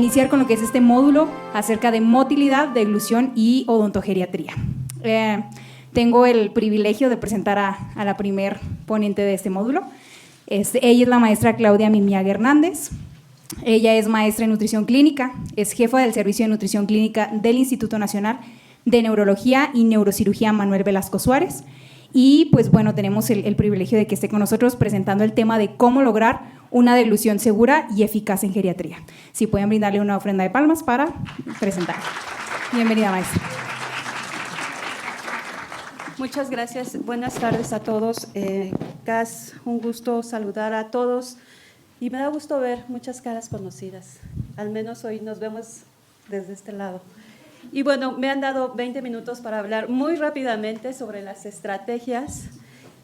iniciar con lo que es este módulo acerca de motilidad, deglución y odontogeriatría. Tengo el privilegio de presentar a la primer ponente de este módulo. Ella es la maestra Claudia Mimiaga Hernández. Ella es maestra en nutrición clínica, es jefa del servicio de nutrición clínica del Instituto Nacional de Neurología y Neurocirugía Manuel Velasco Suárez. Y pues bueno, tenemos el privilegio de que esté con nosotros presentando el tema de cómo lograr una deglución segura y eficaz en geriatría. Si pueden brindarle una ofrenda de palmas para presentar. Bienvenida, maestra. Muchas gracias. Buenas tardes a todos. Cas, un gusto saludar a todos y me da gusto ver muchas caras conocidas. Al menos hoy nos vemos desde este lado. Y bueno, me han dado 20 minutos para hablar muy rápidamente sobre las estrategias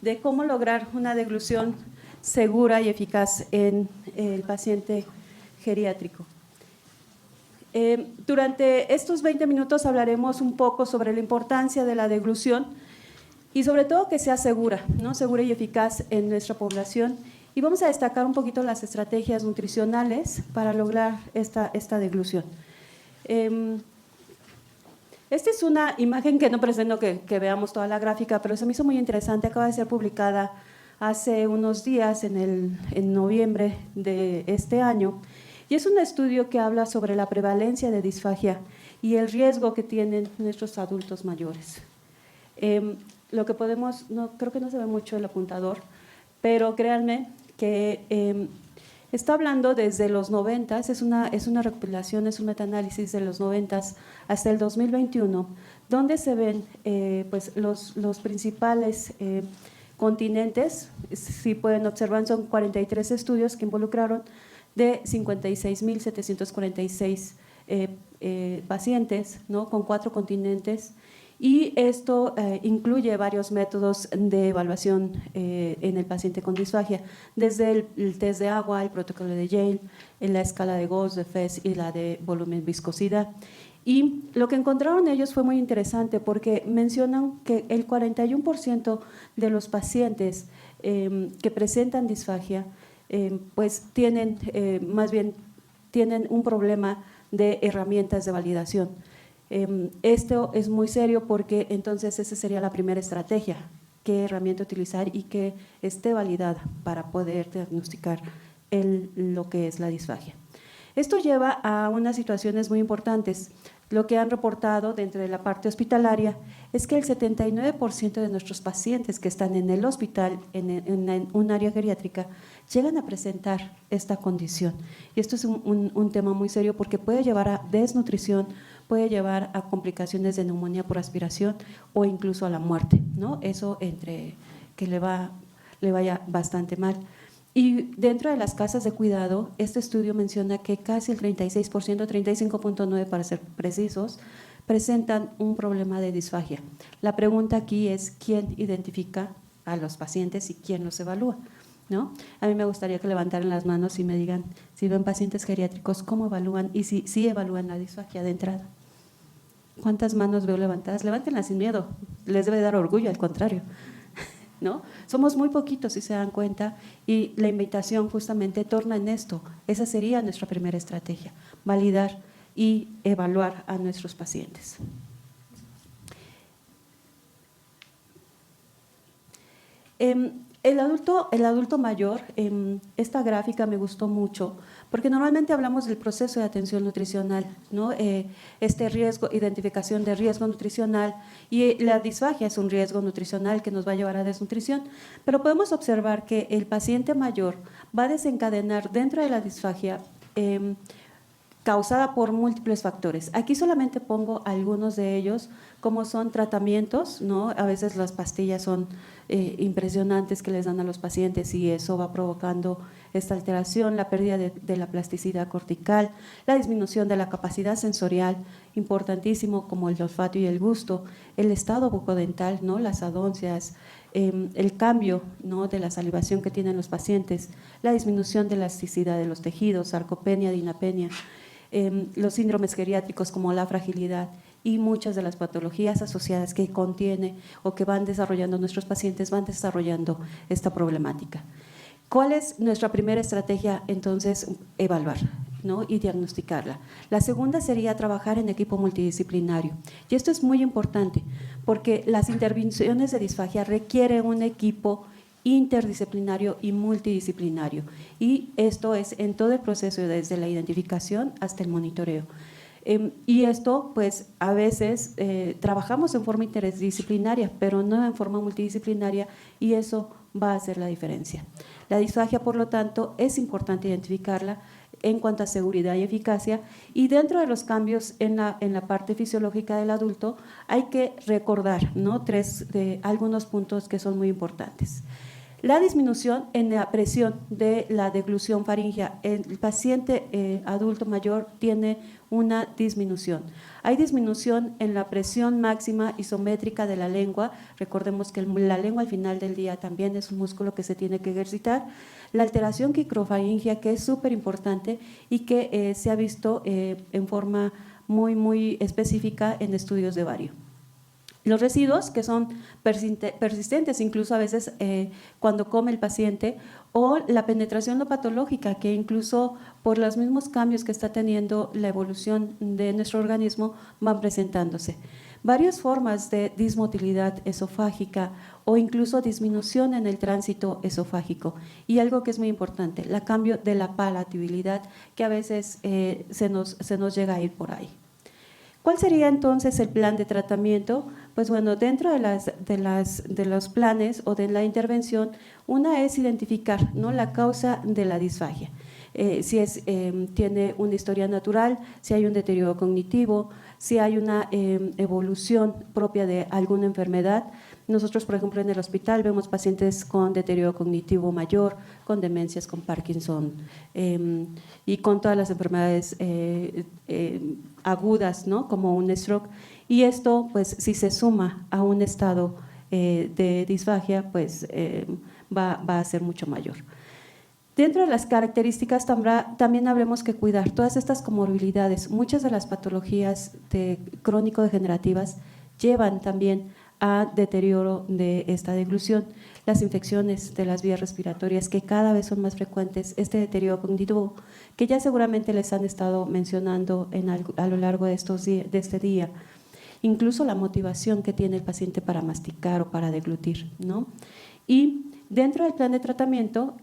de cómo lograr una deglución segura y eficaz en el paciente geriátrico. Durante estos 20 minutos hablaremos un poco sobre la importancia de la deglución y sobre todo que sea segura, ¿no? Segura y eficaz en nuestra población. Y vamos a destacar un poquito las estrategias nutricionales para lograr esta deglución. Esta es una imagen que no pretendo que veamos toda la gráfica, pero se me hizo muy interesante. Acaba de ser publicada hace unos días, en noviembre de este año, y es un estudio que habla sobre la prevalencia de disfagia y el riesgo que tienen nuestros adultos mayores. Lo que podemos, creo que no se ve mucho el apuntador, pero créanme que está hablando desde los 90, es una recopilación, es un metaanálisis de los 90 hasta el 2021, donde se ven pues los principales continentes. Si pueden observar, son 43 estudios que involucraron de 56.746 pacientes, ¿no? Con 4 continentes. Y esto incluye varios métodos de evaluación en el paciente con disfagia, desde el test de agua, el protocolo de Yale, en la escala de Gauss, de Fez y la de volumen viscosidad. Y lo que encontraron ellos fue muy interesante porque mencionan que el 41% de los pacientes que presentan disfagia pues tienen un problema de herramientas de validación. Esto es muy serio porque entonces esa sería la primera estrategia, qué herramienta utilizar y que esté validada para poder diagnosticar lo que es la disfagia. Esto lleva a unas situaciones muy importantes. Lo que han reportado dentro de la parte hospitalaria es que el 79% de nuestros pacientes que están en el hospital, en un área geriátrica, llegan a presentar esta condición. Y esto es un tema muy serio porque puede llevar a desnutrición, puede llevar a complicaciones de neumonía por aspiración o incluso a la muerte, ¿no? Eso entre que le vaya bastante mal. Y dentro de las casas de cuidado, este estudio menciona que casi el 36%, 35.9% para ser precisos, presentan un problema de disfagia. La pregunta aquí es quién identifica a los pacientes y quién los evalúa, ¿no? A mí me gustaría que levantaran las manos y me digan si ven pacientes geriátricos, cómo evalúan y si evalúan la disfagia de entrada. ¿Cuántas manos veo levantadas? Levántenlas sin miedo, les debe dar orgullo, al contrario, ¿no? Somos muy poquitos si se dan cuenta y la invitación justamente torna en esto. Esa sería nuestra primera estrategia, validar y evaluar a nuestros pacientes. El adulto mayor, esta gráfica me gustó mucho porque normalmente hablamos del proceso de atención nutricional, ¿no? Este riesgo, identificación de riesgo nutricional, y la disfagia es un riesgo nutricional que nos va a llevar a desnutrición, pero podemos observar que el paciente mayor va a desencadenar dentro de la disfagia causada por múltiples factores. Aquí solamente pongo algunos de ellos, como son tratamientos, ¿no? A veces las pastillas son impresionantes que les dan a los pacientes y eso va provocando esta alteración, la pérdida de la plasticidad cortical, la disminución de la capacidad sensorial, importantísimo como el olfato y el gusto, el estado bucodental, ¿no? Las adoncias, el cambio, ¿no? De la salivación que tienen los pacientes, la disminución de la elasticidad de los tejidos, sarcopenia, dinapenia, los síndromes geriátricos como la fragilidad y muchas de las patologías asociadas que contiene o que van desarrollando nuestros pacientes van desarrollando esta problemática. ¿Cuál es nuestra primera estrategia? Entonces, evaluar. ¿no? Y diagnosticarla. La segunda sería trabajar en equipo multidisciplinario. Y esto es muy importante porque las intervenciones de disfagia requieren un equipo interdisciplinario y multidisciplinario. Y esto es en todo el proceso, desde la identificación hasta el monitoreo. Y esto, pues, a veces trabajamos en forma interdisciplinaria, pero no en forma multidisciplinaria, y eso va a hacer la diferencia. La disfagia, por lo tanto, es importante identificarla en cuanto a seguridad y eficacia, y dentro de los cambios en la parte fisiológica del adulto hay que recordar, ¿no?, algunos puntos que son muy importantes. La disminución en la presión de la deglución faríngea. El paciente adulto mayor tiene una disminución. Hay disminución en la presión máxima isométrica de la lengua. Recordemos que la lengua al final del día también es un músculo que se tiene que ejercitar. La alteración quicrofaringia, que es súper importante y que se ha visto en forma muy específica en estudios de bario. Los residuos, que son persistentes, incluso a veces cuando come el paciente, o la penetración no patológica, que incluso por los mismos cambios que está teniendo la evolución de nuestro organismo van presentándose. Varias formas de dismotilidad esofágica o incluso disminución en el tránsito esofágico. Y algo que es muy importante, el cambio de la palatabilidad, que a veces se nos llega a ir por ahí. ¿Cuál sería entonces el plan de tratamiento? Pues bueno, dentro de los planes o de la intervención, una es identificar, ¿no?, la causa de la disfagia. Si tiene una historia natural, si hay un deterioro cognitivo, si hay una evolución propia de alguna enfermedad. Nosotros, por ejemplo, en el hospital vemos pacientes con deterioro cognitivo mayor, con demencias, con Parkinson y con todas las enfermedades agudas, ¿no?, como un stroke. Y esto, pues, si se suma a un estado de disfagia, pues va a ser mucho mayor. Dentro de las características también habremos que cuidar todas estas comorbilidades. Muchas de las patologías crónico-degenerativas llevan también a deterioro de esta deglución. Las infecciones de las vías respiratorias, que cada vez son más frecuentes, este deterioro cognitivo, que ya seguramente les han estado mencionando a lo largo de este día. Incluso la motivación que tiene el paciente para masticar o para deglutir, ¿no? Y dentro del plan de tratamiento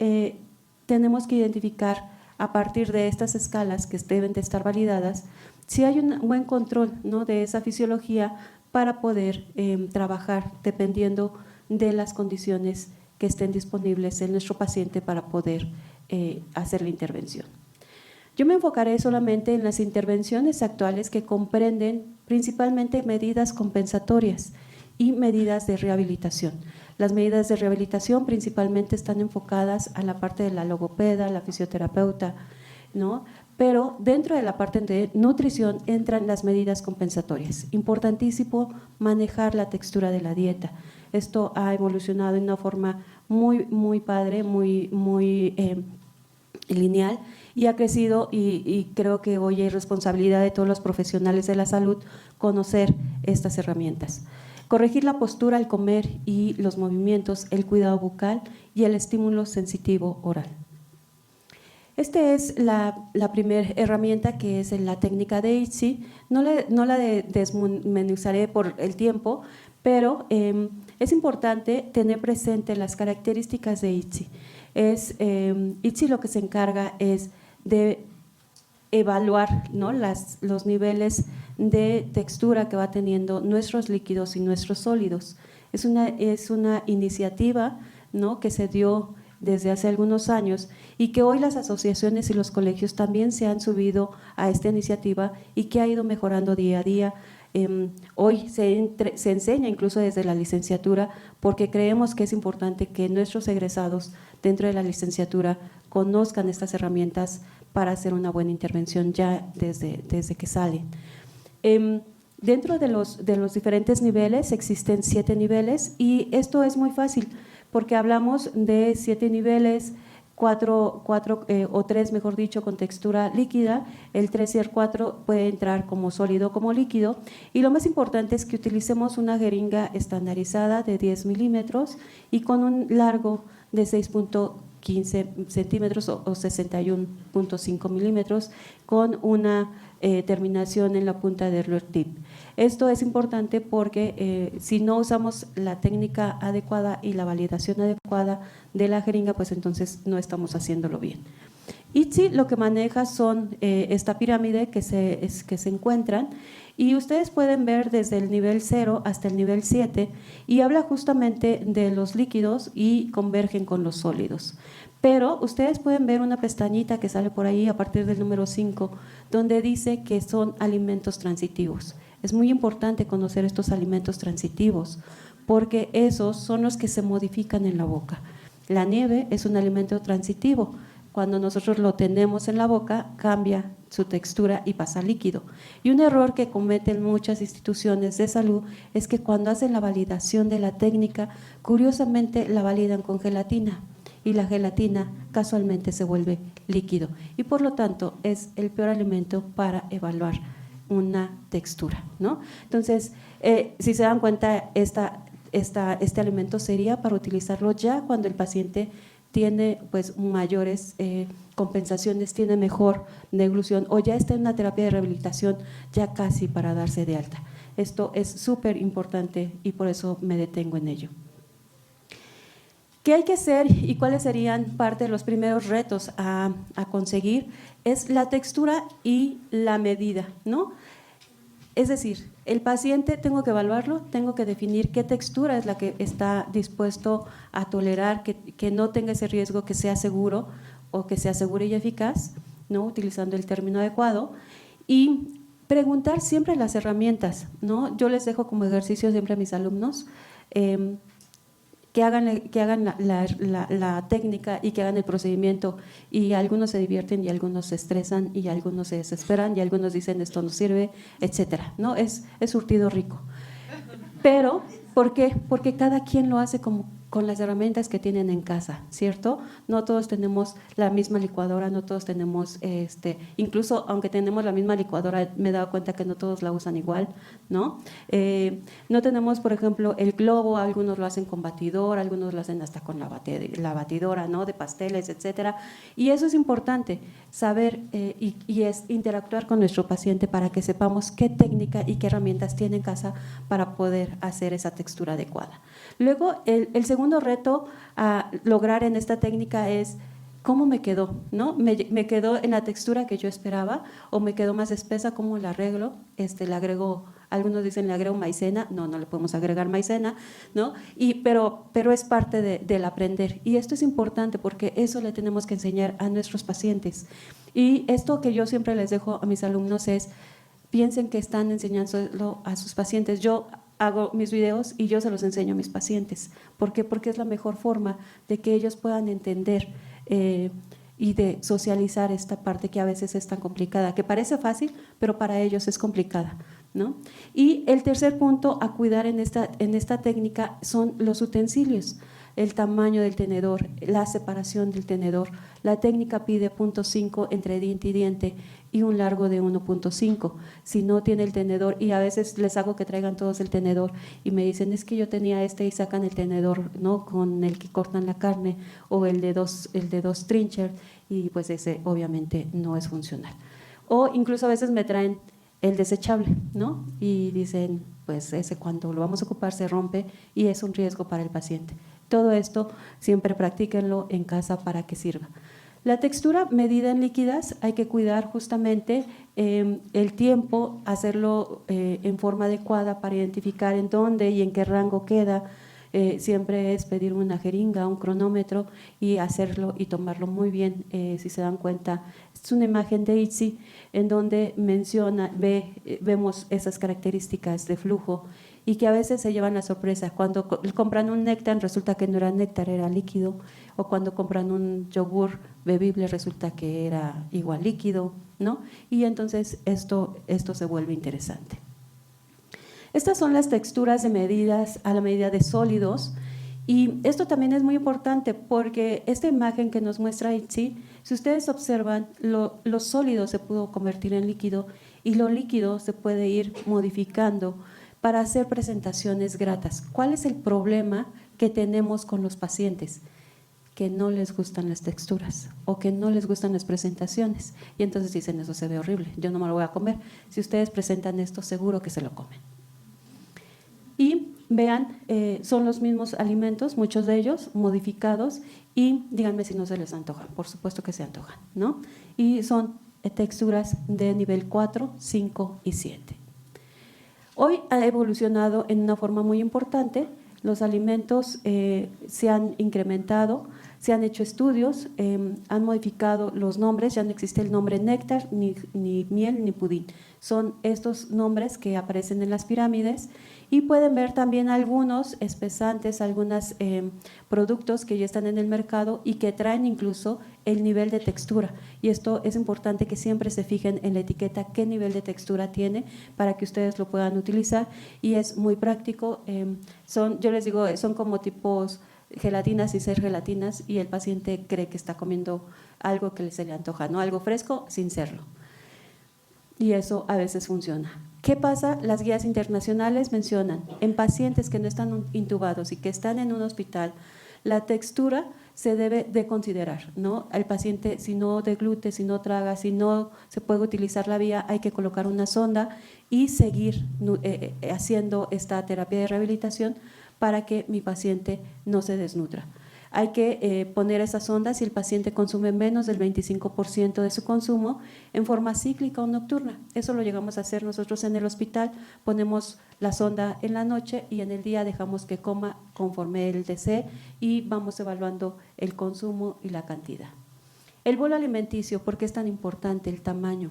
tenemos que identificar a partir de estas escalas que deben de estar validadas si hay un buen control, ¿no?, de esa fisiología para poder trabajar dependiendo de las condiciones que estén disponibles en nuestro paciente para poder hacer la intervención. Yo me enfocaré solamente en las intervenciones actuales que comprenden principalmente medidas compensatorias y medidas de rehabilitación. Las medidas de rehabilitación principalmente están enfocadas a la parte de la logopeda, la fisioterapeuta, ¿no? Pero dentro de la parte de nutrición entran las medidas compensatorias. Importantísimo manejar la textura de la dieta. Esto ha evolucionado de una forma muy padre, muy lineal, y ha crecido, y creo que hoy hay responsabilidad de todos los profesionales de la salud conocer estas herramientas. Corregir la postura al comer y los movimientos, el cuidado bucal y el estímulo sensitivo oral. Esta es la primera herramienta, que es la técnica de ITSI. No la desmenuzaré por el tiempo, pero es importante tener presente las características de ITSI. ITSI lo que se encarga es de evaluar, ¿no?, los niveles de textura que va teniendo nuestros líquidos y nuestros sólidos. Es una iniciativa, ¿no?, que se dio desde hace algunos años y que hoy las asociaciones y los colegios también se han subido a esta iniciativa y que ha ido mejorando día a día. Hoy se enseña incluso desde la licenciatura, porque creemos que es importante que nuestros egresados dentro de la licenciatura conozcan estas herramientas para hacer una buena intervención ya desde que salen. Dentro de los diferentes niveles existen 7 niveles, y esto es muy fácil porque hablamos de 7 niveles, 4 o 3, mejor dicho, con textura líquida. El 3 y el 4 puede entrar como sólido o como líquido, y lo más importante es que utilicemos una jeringa estandarizada de 10 milímetros y con un largo de 6.5 15 centímetros o 61.5 milímetros con una terminación en la punta del rear tip. Esto es importante porque si no usamos la técnica adecuada y la validación adecuada de la jeringa, pues entonces no estamos haciéndolo bien. ITSI lo que maneja son esta pirámide que se encuentran, y ustedes pueden ver desde el nivel 0 hasta el nivel 7 y habla justamente de los líquidos y convergen con los sólidos. Pero ustedes pueden ver una pestañita que sale por ahí a partir del número 5, donde dice que son alimentos transitivos. Es muy importante conocer estos alimentos transitivos porque esos son los que se modifican en la boca. La nieve es un alimento transitivo. Cuando nosotros lo tenemos en la boca, cambia su textura y pasa líquido. Y un error que cometen muchas instituciones de salud es que cuando hacen la validación de la técnica, curiosamente la validan con gelatina, y la gelatina casualmente se vuelve líquido. Y por lo tanto es el peor alimento para evaluar una textura, ¿no? Entonces, si se dan cuenta, este alimento sería para utilizarlo ya cuando el paciente tiene pues mayores compensaciones, tiene mejor deglución o ya está en una terapia de rehabilitación ya casi para darse de alta. Esto es súper importante y por eso me detengo en ello. ¿Qué hay que hacer y cuáles serían parte de los primeros retos a conseguir? Es la textura y la medida, ¿no? Es decir, el paciente tengo que evaluarlo, tengo que definir qué textura es la que está dispuesto a tolerar, que no tenga ese riesgo, que sea seguro o que sea seguro y eficaz, ¿no? Utilizando el término adecuado, y preguntar siempre las herramientas, ¿no? Yo les dejo como ejercicio siempre a mis alumnos que hagan la técnica y que hagan el procedimiento, y algunos se divierten y algunos se estresan y algunos se desesperan y algunos dicen esto no sirve, etcétera, ¿no? Es surtido rico. Pero, ¿por qué? Porque cada quien lo hace con las herramientas que tienen en casa, ¿cierto? No todos tenemos la misma licuadora, no todos tenemos, incluso aunque tenemos la misma licuadora, me he dado cuenta que no todos la usan igual, ¿no? No tenemos, por ejemplo, el globo, algunos lo hacen con batidor, algunos lo hacen hasta con la batidora, ¿no? De pasteles, etcétera. Y eso es importante, saber y es interactuar con nuestro paciente para que sepamos qué técnica y qué herramientas tiene en casa para poder hacer esa textura adecuada. Luego, el segundo reto a lograr en esta técnica es ¿cómo me quedó? ¿No? ¿Me quedó en la textura que yo esperaba o me quedó más espesa? ¿Cómo la arreglo? Le agrego, algunos dicen le agrego maicena, no le podemos agregar maicena, ¿no? Pero es parte del aprender, y esto es importante porque eso le tenemos que enseñar a nuestros pacientes. Y esto que yo siempre les dejo a mis alumnos es, piensen que están enseñándolo a sus pacientes. Yo hago mis videos y yo se los enseño a mis pacientes. ¿Por qué? Porque es la mejor forma de que ellos puedan entender y de socializar esta parte que a veces es tan complicada, que parece fácil, pero para ellos es complicada, ¿no? Y el tercer punto a cuidar en esta técnica son los utensilios, el tamaño del tenedor, la separación del tenedor. La técnica pide 0.5 entre diente y diente y un largo de 1.5. Si no tiene el tenedor, y a veces les hago que traigan todos el tenedor y me dicen, es que yo tenía y sacan el tenedor, ¿no? Con el que cortan la carne, o el de dos trincher, y pues ese obviamente no es funcional. O incluso a veces me traen el desechable, ¿no? Y dicen, pues ese cuando lo vamos a ocupar se rompe y es un riesgo para el paciente. Todo esto siempre practíquenlo en casa para que sirva. La textura medida en líquidas hay que cuidar justamente el tiempo, hacerlo en forma adecuada para identificar en dónde y en qué rango queda. Siempre es pedir una jeringa, un cronómetro y hacerlo y tomarlo muy bien. Si se dan cuenta, es una imagen de ITSI en donde vemos esas características de flujo y que a veces se llevan la sorpresa. Cuando compran un néctar resulta que no era néctar, era líquido, o cuando compran un yogur bebible resulta que era igual líquido, ¿no? Y entonces esto se vuelve interesante. Estas son las texturas de medidas a la medida de sólidos, y esto también es muy importante porque esta imagen que nos muestra ITSI, si ustedes observan, lo sólido se pudo convertir en líquido y lo líquido se puede ir modificando para hacer presentaciones gratas. ¿Cuál es el problema que tenemos con los pacientes? que no les gustan las texturas o que no les gustan las presentaciones. Y entonces dicen, eso se ve horrible, yo no me lo voy a comer. Si ustedes presentan esto, seguro que se lo comen. Y vean, son los mismos alimentos, muchos de ellos modificados, y díganme si no se les antojan, por supuesto que se antojan, ¿no? Y son texturas de nivel 4, 5 y 7. Hoy ha evolucionado en una forma muy importante, los alimentos se han incrementado, se han hecho estudios, han modificado los nombres, ya no existe el nombre néctar, ni miel, ni pudín. Son estos nombres que aparecen en las pirámides, y pueden ver también algunos espesantes, algunos productos que ya están en el mercado y que traen incluso el nivel de textura. Y esto es importante que siempre se fijen en la etiqueta qué nivel de textura tiene para que ustedes lo puedan utilizar, y es muy práctico. Yo les digo, son como tipos gelatinas y ser gelatinas, y el paciente cree que está comiendo algo que se le antoja, ¿no? Algo fresco sin serlo. Y eso a veces funciona. ¿Qué pasa? Las guías internacionales mencionan en pacientes que no están intubados y que están en un hospital, la textura se debe de considerar, ¿no? El paciente, si no deglute, si no traga, si no se puede utilizar la vía, hay que colocar una sonda y seguir haciendo esta terapia de rehabilitación para que mi paciente no se desnutra. Hay que poner esa sonda si el paciente consume menos del 25% de su consumo en forma cíclica o nocturna. Eso lo llegamos a hacer nosotros en el hospital, ponemos la sonda en la noche y en el día dejamos que coma conforme él desee, y vamos evaluando el consumo y la cantidad. El bolo alimenticio, ¿por qué es tan importante el tamaño?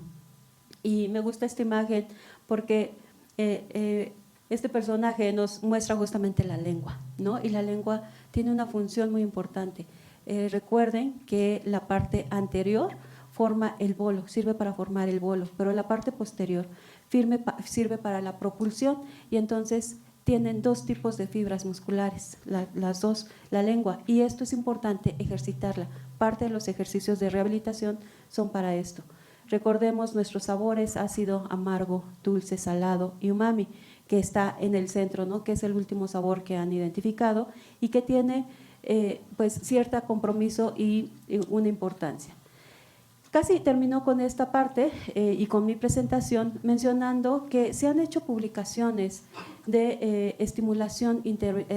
Y me gusta esta imagen porque este personaje nos muestra justamente la lengua, ¿no? Y la lengua tiene una función muy importante. Recuerden que la parte anterior forma el bolo, sirve para formar el bolo, pero la parte posterior sirve para la propulsión, y entonces tienen dos tipos de fibras musculares, las dos, la lengua, y esto es importante ejercitarla. Parte de los ejercicios de rehabilitación son para esto. Recordemos nuestros sabores: ácido, amargo, dulce, salado y umami, que está en el centro, ¿no? Que es el último sabor que han identificado y que tiene pues cierto compromiso y una importancia. Casi termino con esta parte y con mi presentación mencionando que se han hecho publicaciones de estimulación,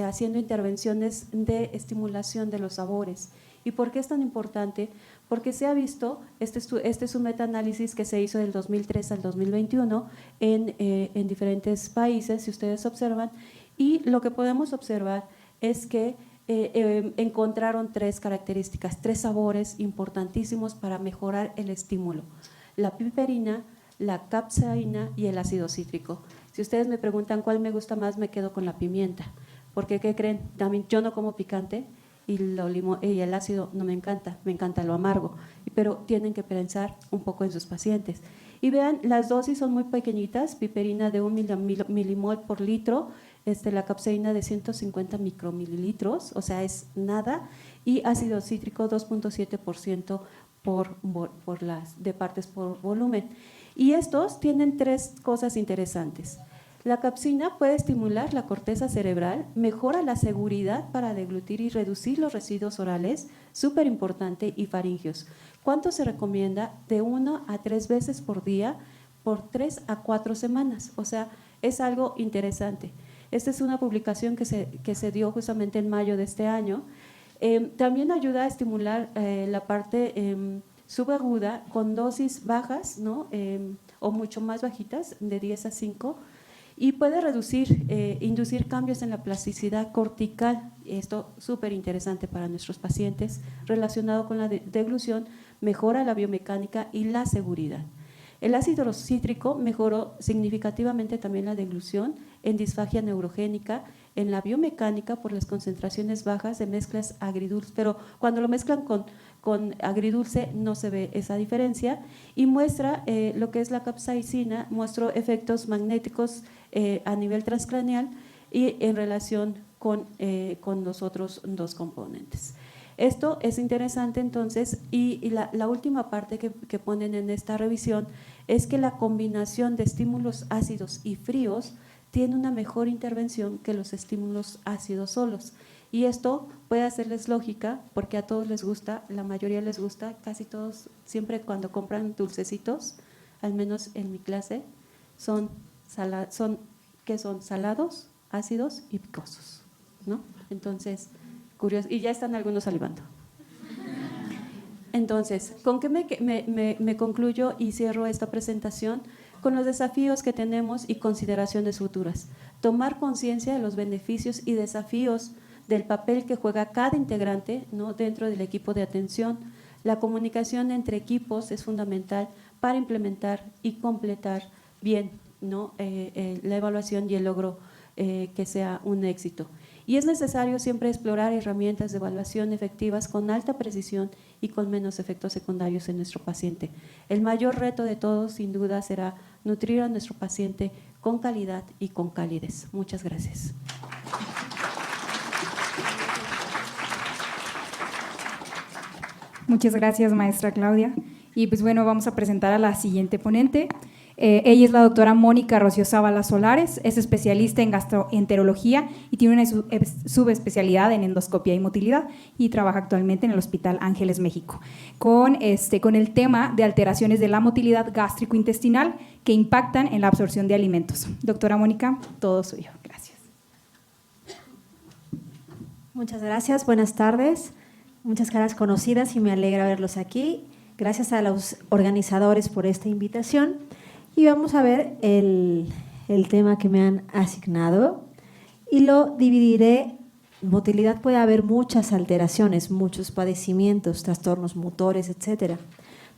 haciendo intervenciones de estimulación de los sabores. ¿Y por qué es tan importante? Porque se ha visto, este es un metaanálisis que se hizo del 2003 al 2021 en diferentes países, si ustedes observan, y lo que podemos observar es que encontraron tres características, tres sabores importantísimos para mejorar el estímulo: la piperina, la capsaína y el ácido cítrico. Si ustedes me preguntan cuál me gusta más, me quedo con la pimienta, porque ¿qué creen? También yo no como picante, y el ácido no me encanta lo amargo, pero tienen que pensar un poco en sus pacientes. Y vean, las dosis son muy pequeñitas: piperina de 1 milimol por litro, la capsaína de 150 micromililitros, o sea, es nada, y ácido cítrico 2.7% de partes por volumen. Y estos tienen tres cosas interesantes. La capsina puede estimular la corteza cerebral, mejora la seguridad para deglutir y reducir los residuos orales, súper importante, y faringios. ¿Cuánto se recomienda? De 1 a 3 veces por día, por 3 a 4 semanas. O sea, es algo interesante. Esta es una publicación que se dio justamente en mayo de este año. También ayuda a estimular la parte subaguda con dosis bajas, ¿no? O mucho más bajitas, de 10 a 5, y puede inducir cambios en la plasticidad cortical. Esto súper interesante para nuestros pacientes, relacionado con la deglución, mejora la biomecánica y la seguridad. El ácido cítrico mejoró significativamente también la deglución en disfagia neurogénica, en la biomecánica por las concentraciones bajas de mezclas agridulces, pero cuando lo mezclan con agridulce no se ve esa diferencia, y muestra lo que es la capsaicina, mostró efectos magnéticos a nivel transcraneal y en relación con los otros dos componentes. Esto es interesante entonces, y la última parte que ponen en esta revisión es que la combinación de estímulos ácidos y fríos tiene una mejor intervención que los estímulos ácidos solos. Y esto puede hacerles lógica porque a todos les gusta, la mayoría les gusta, casi todos, siempre cuando compran dulcecitos, al menos en mi clase, son salados, ácidos y picosos, ¿no? Entonces, curioso, y ya están algunos salivando. Entonces, ¿con qué me concluyo y cierro esta presentación? Con los desafíos que tenemos y consideraciones futuras. Tomar conciencia de los beneficios y desafíos del papel que juega cada integrante, ¿no?, dentro del equipo de atención. La comunicación entre equipos es fundamental para implementar y completar bien, ¿no?, la evaluación y el logro que sea un éxito. Y es necesario siempre explorar herramientas de evaluación efectivas con alta precisión y con menos efectos secundarios en nuestro paciente. El mayor reto de todos, sin duda, será nutrir a nuestro paciente con calidad y con calidez. Muchas gracias. Muchas gracias, maestra Claudia. Y pues bueno, vamos a presentar a la siguiente ponente. Ella es la doctora Mónica Rocío Zavala Solares, es especialista en gastroenterología y tiene una subespecialidad en endoscopia y motilidad y trabaja actualmente en el Hospital Ángeles México con el tema de alteraciones de la motilidad gástrico-intestinal que impactan en la absorción de alimentos. Doctora Mónica, todo suyo. Gracias. Muchas gracias, buenas tardes. Muchas caras conocidas y me alegra verlos aquí. Gracias a los organizadores por esta invitación. Y vamos a ver el tema que me han asignado y lo dividiré. En motilidad puede haber muchas alteraciones, muchos padecimientos, trastornos motores, etcétera.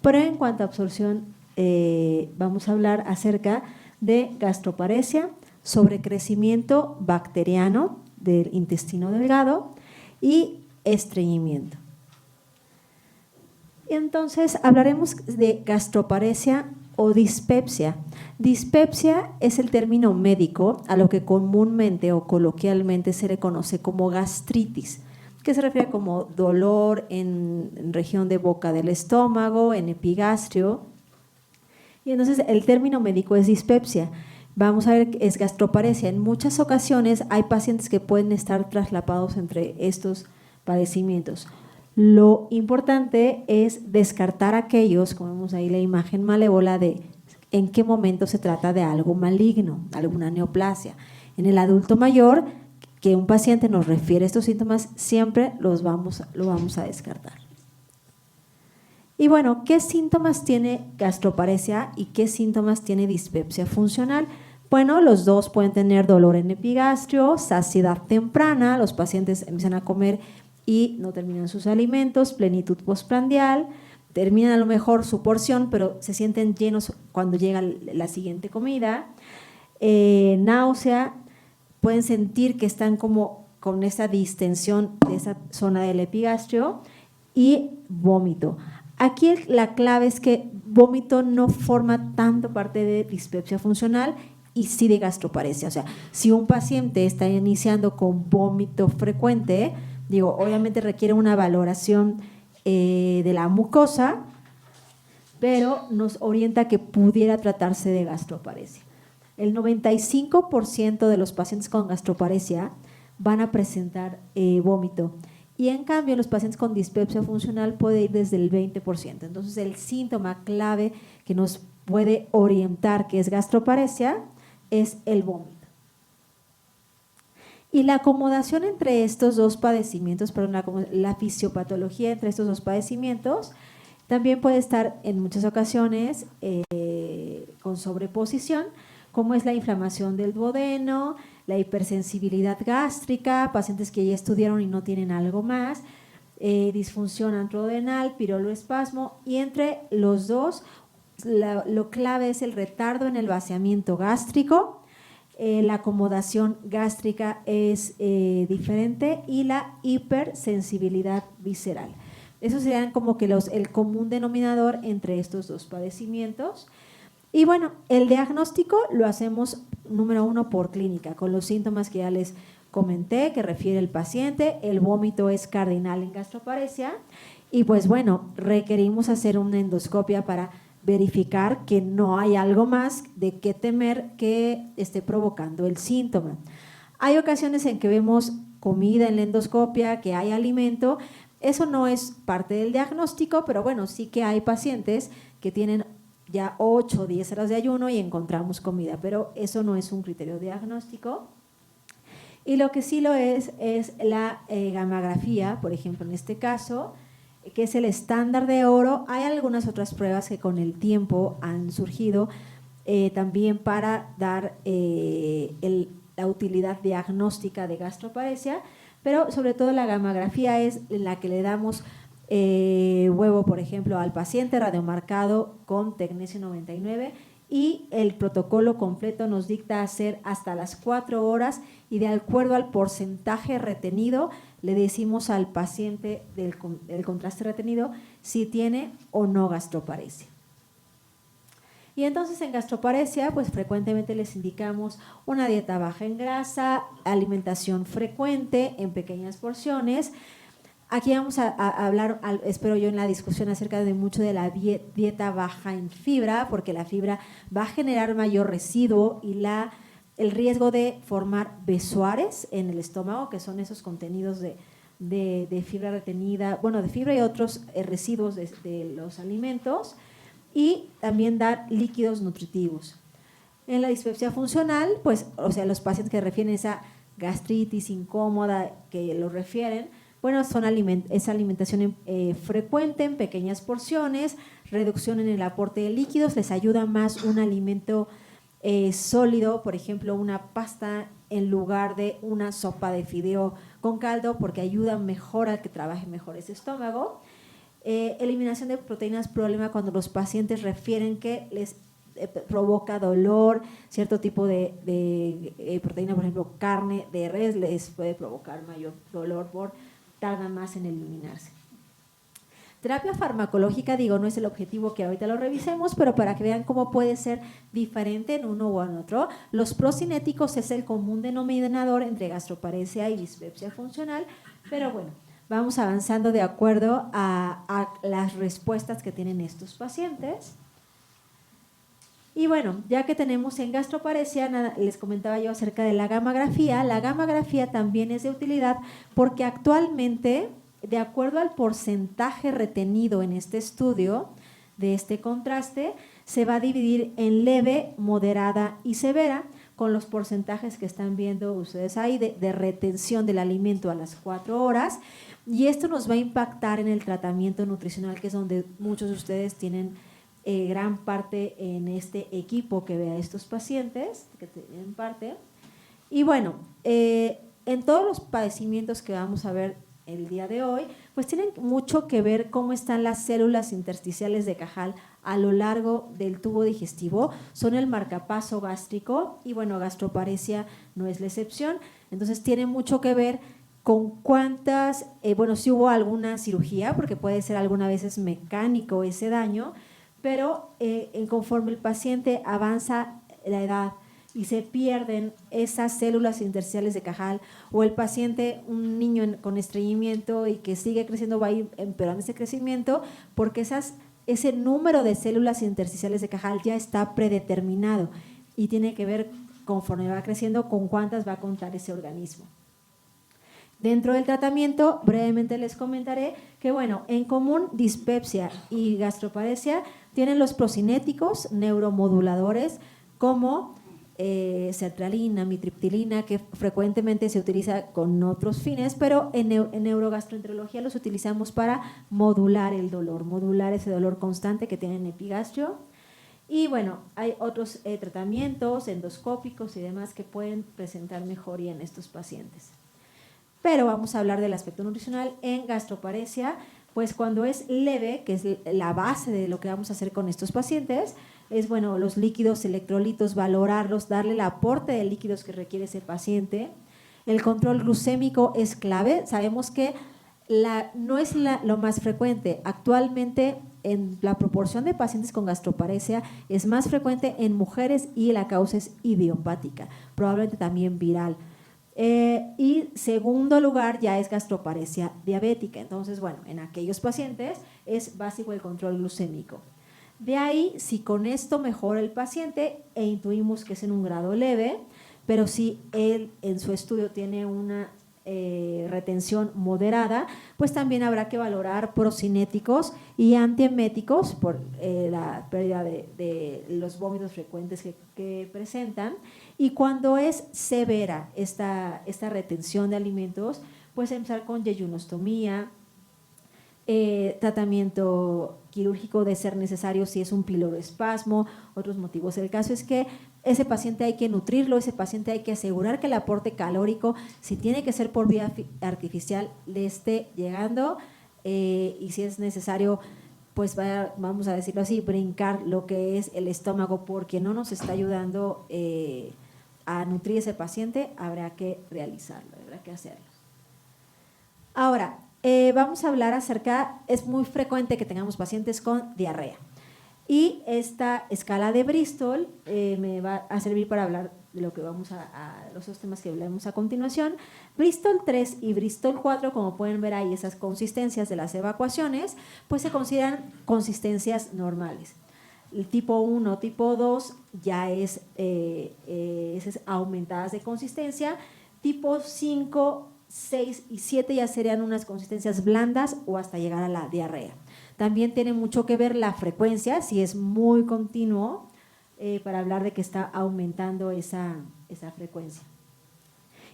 Pero en cuanto a absorción, vamos a hablar acerca de gastroparesia, sobrecrecimiento bacteriano del intestino delgado y estreñimiento. Entonces, hablaremos de gastroparesia o dispepsia. Dispepsia es el término médico a lo que comúnmente o coloquialmente se le conoce como gastritis, que se refiere como dolor en región de boca del estómago, en epigastrio. Y entonces el término médico es dispepsia. Vamos a ver que es gastroparesia. En muchas ocasiones hay pacientes que pueden estar traslapados entre estos padecimientos. Lo importante es descartar aquellos, como vemos ahí la imagen malévola, de en qué momento se trata de algo maligno, alguna neoplasia. En el adulto mayor, que un paciente nos refiere estos síntomas, siempre lo vamos a descartar. Y bueno, ¿qué síntomas tiene gastroparesia y qué síntomas tiene dispepsia funcional? Bueno, los dos pueden tener dolor en epigastrio, saciedad temprana, los pacientes empiezan a comer y no terminan sus alimentos, plenitud postprandial, terminan a lo mejor su porción, pero se sienten llenos cuando llega la siguiente comida, náusea, pueden sentir que están como con esa distensión de esa zona del epigastrio y vómito. Aquí la clave es que vómito no forma tanto parte de dispepsia funcional y sí de gastroparesia. O sea, si un paciente está iniciando con vómito frecuente, obviamente requiere una valoración de la mucosa, pero nos orienta que pudiera tratarse de gastroparesia. El 95% de los pacientes con gastroparesia van a presentar vómito y en cambio los pacientes con dispepsia funcional puede ir desde el 20%. Entonces el síntoma clave que nos puede orientar que es gastroparesia es el vómito. Y la acomodación entre estos dos padecimientos, la fisiopatología entre estos dos padecimientos también puede estar en muchas ocasiones con sobreposición, como es la inflamación del duodeno, la hipersensibilidad gástrica, pacientes que ya estudiaron y no tienen algo más, disfunción antrodenal, piroloespasmo, y entre los dos lo clave es el retardo en el vaciamiento gástrico. La acomodación gástrica es diferente y la hipersensibilidad visceral. Esos serían como que el común denominador entre estos dos padecimientos. Y bueno, el diagnóstico lo hacemos número 1 por clínica, con los síntomas que ya les comenté, que refiere el paciente. El vómito es cardinal en gastroparesia y pues bueno, requerimos hacer una endoscopia para verificar que no hay algo más de qué temer que esté provocando el síntoma. Hay ocasiones en que vemos comida en la endoscopia, que hay alimento. Eso no es parte del diagnóstico, pero bueno, sí que hay pacientes que tienen ya 8 o 10 horas de ayuno y encontramos comida, pero eso no es un criterio diagnóstico. Y lo que sí lo es la gamografía, por ejemplo, en este caso, que es el estándar de oro. Hay algunas otras pruebas que con el tiempo han surgido también para dar la utilidad diagnóstica de gastroparesia, pero sobre todo la gamografía es la que le damos huevo, por ejemplo, al paciente radiomarcado con tecnesio 99, y el protocolo completo nos dicta hacer hasta las 4 horas y de acuerdo al porcentaje retenido le decimos al paciente del contraste retenido si tiene o no gastroparesia. Y entonces en gastroparesia pues frecuentemente les indicamos una dieta baja en grasa, alimentación frecuente en pequeñas porciones. Aquí vamos a hablar, espero yo, en la discusión acerca de mucho de la dieta baja en fibra, porque la fibra va a generar mayor residuo y el riesgo de formar besoares en el estómago, que son esos contenidos de fibra retenida, bueno, de fibra y otros residuos de los alimentos, y también dar líquidos nutritivos. En la dispepsia funcional, pues, o sea, los pacientes que refieren esa gastritis incómoda que lo refieren, bueno, es alimentación frecuente en pequeñas porciones, reducción en el aporte de líquidos, les ayuda más un alimento sólido, por ejemplo, una pasta en lugar de una sopa de fideo con caldo, porque ayuda mejor a que trabaje mejor ese estómago. Eliminación de proteínas, problema cuando los pacientes refieren que les provoca dolor, cierto tipo de proteína, por ejemplo, carne de res, les puede provocar mayor dolor tarda más en eliminarse. Terapia farmacológica, digo, no es el objetivo que ahorita lo revisemos, pero para que vean cómo puede ser diferente en uno o en otro. Los procinéticos es el común denominador entre gastroparesia y dispepsia funcional, pero bueno, vamos avanzando de acuerdo a las respuestas que tienen estos pacientes. Y bueno, ya que tenemos en gastroparesia, les comentaba yo acerca de la gamografía. La gamografía también es de utilidad porque actualmente, de acuerdo al porcentaje retenido en este estudio de este contraste, se va a dividir en leve, moderada y severa, con los porcentajes que están viendo ustedes ahí de retención del alimento a las 4 horas. Y esto nos va a impactar en el tratamiento nutricional, que es donde muchos de ustedes tienen gran parte en este equipo que ve a estos pacientes, que tienen parte. Y bueno, en todos los padecimientos que vamos a ver el día de hoy, pues tienen mucho que ver cómo están las células intersticiales de Cajal a lo largo del tubo digestivo, son el marcapaso gástrico y bueno, gastroparesia no es la excepción. Entonces tiene mucho que ver con cuántas, bueno, si hubo alguna cirugía, porque puede ser algunas veces mecánico ese daño, pero conforme el paciente avanza la edad y se pierden esas células intersticiales de Cajal, o el paciente, un niño con estreñimiento y que sigue creciendo, va a ir empeorando ese crecimiento porque ese número de células intersticiales de Cajal ya está predeterminado y tiene que ver, conforme va creciendo, con cuántas va a contar ese organismo. Dentro del tratamiento, brevemente les comentaré que, bueno, en común dispepsia y gastroparesia tienen los procinéticos neuromoduladores como sertralina, mitriptilina, que frecuentemente se utiliza con otros fines, pero en neurogastroenterología los utilizamos para modular el dolor, modular ese dolor constante que tienen epigastrio. Y bueno, hay otros tratamientos endoscópicos y demás que pueden presentar mejoría en estos pacientes. Pero vamos a hablar del aspecto nutricional en gastroparesia, pues cuando es leve, que es la base de lo que vamos a hacer con estos pacientes, es bueno, los líquidos, electrolitos, valorarlos, darle el aporte de líquidos que requiere ese paciente. El control glucémico es clave. Sabemos que no es lo más frecuente. Actualmente, en la proporción de pacientes con gastroparesia, es más frecuente en mujeres y la causa es idiopática, probablemente también viral. Y segundo lugar ya es gastroparesia diabética. Entonces, bueno, en aquellos pacientes es básico el control glucémico. De ahí, si con esto mejora el paciente e intuimos que es en un grado leve, pero si él en su estudio tiene una retención moderada, pues también habrá que valorar procinéticos y antieméticos por la pérdida de los vómitos frecuentes que presentan. Y cuando es severa esta retención de alimentos, pues empezar con yeyunostomía, tratamiento quirúrgico de ser necesario si es un piloroespasmo, otros motivos. El caso es que ese paciente hay que nutrirlo, ese paciente hay que asegurar que el aporte calórico, si tiene que ser por vía artificial, le esté llegando y si es necesario, pues vamos a decirlo así, brincar lo que es el estómago porque no nos está ayudando a nutrir ese paciente, habrá que realizarlo, habrá que hacerlo. Ahora, vamos a hablar acerca, es muy frecuente que tengamos pacientes con diarrea. Y esta escala de Bristol me va a servir para hablar de lo que vamos los dos temas que hablamos a continuación. Bristol 3 y Bristol 4, como pueden ver ahí esas consistencias de las evacuaciones, pues se consideran consistencias normales. El tipo 1, tipo 2 ya es aumentadas de consistencia. Tipo 5, 6 y 7 ya serían unas consistencias blandas o hasta llegar a la diarrea. También tiene mucho que ver la frecuencia, si es muy continuo, para hablar de que está aumentando esa frecuencia.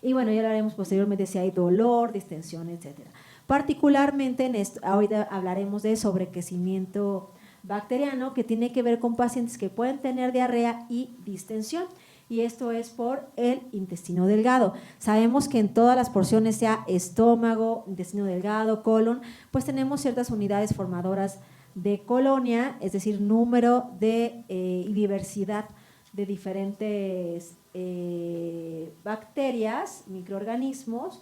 Y bueno, ya hablaremos posteriormente si hay dolor, distensión, etcétera. Particularmente en esto, ahorita hablaremos de sobrecrecimiento bacteriano, que tiene que ver con pacientes que pueden tener diarrea y distensión. Y esto es por el intestino delgado. Sabemos que en todas las porciones, sea estómago, intestino delgado, colon, pues tenemos ciertas unidades formadoras de colonia, es decir, número y diversidad de diferentes bacterias, microorganismos.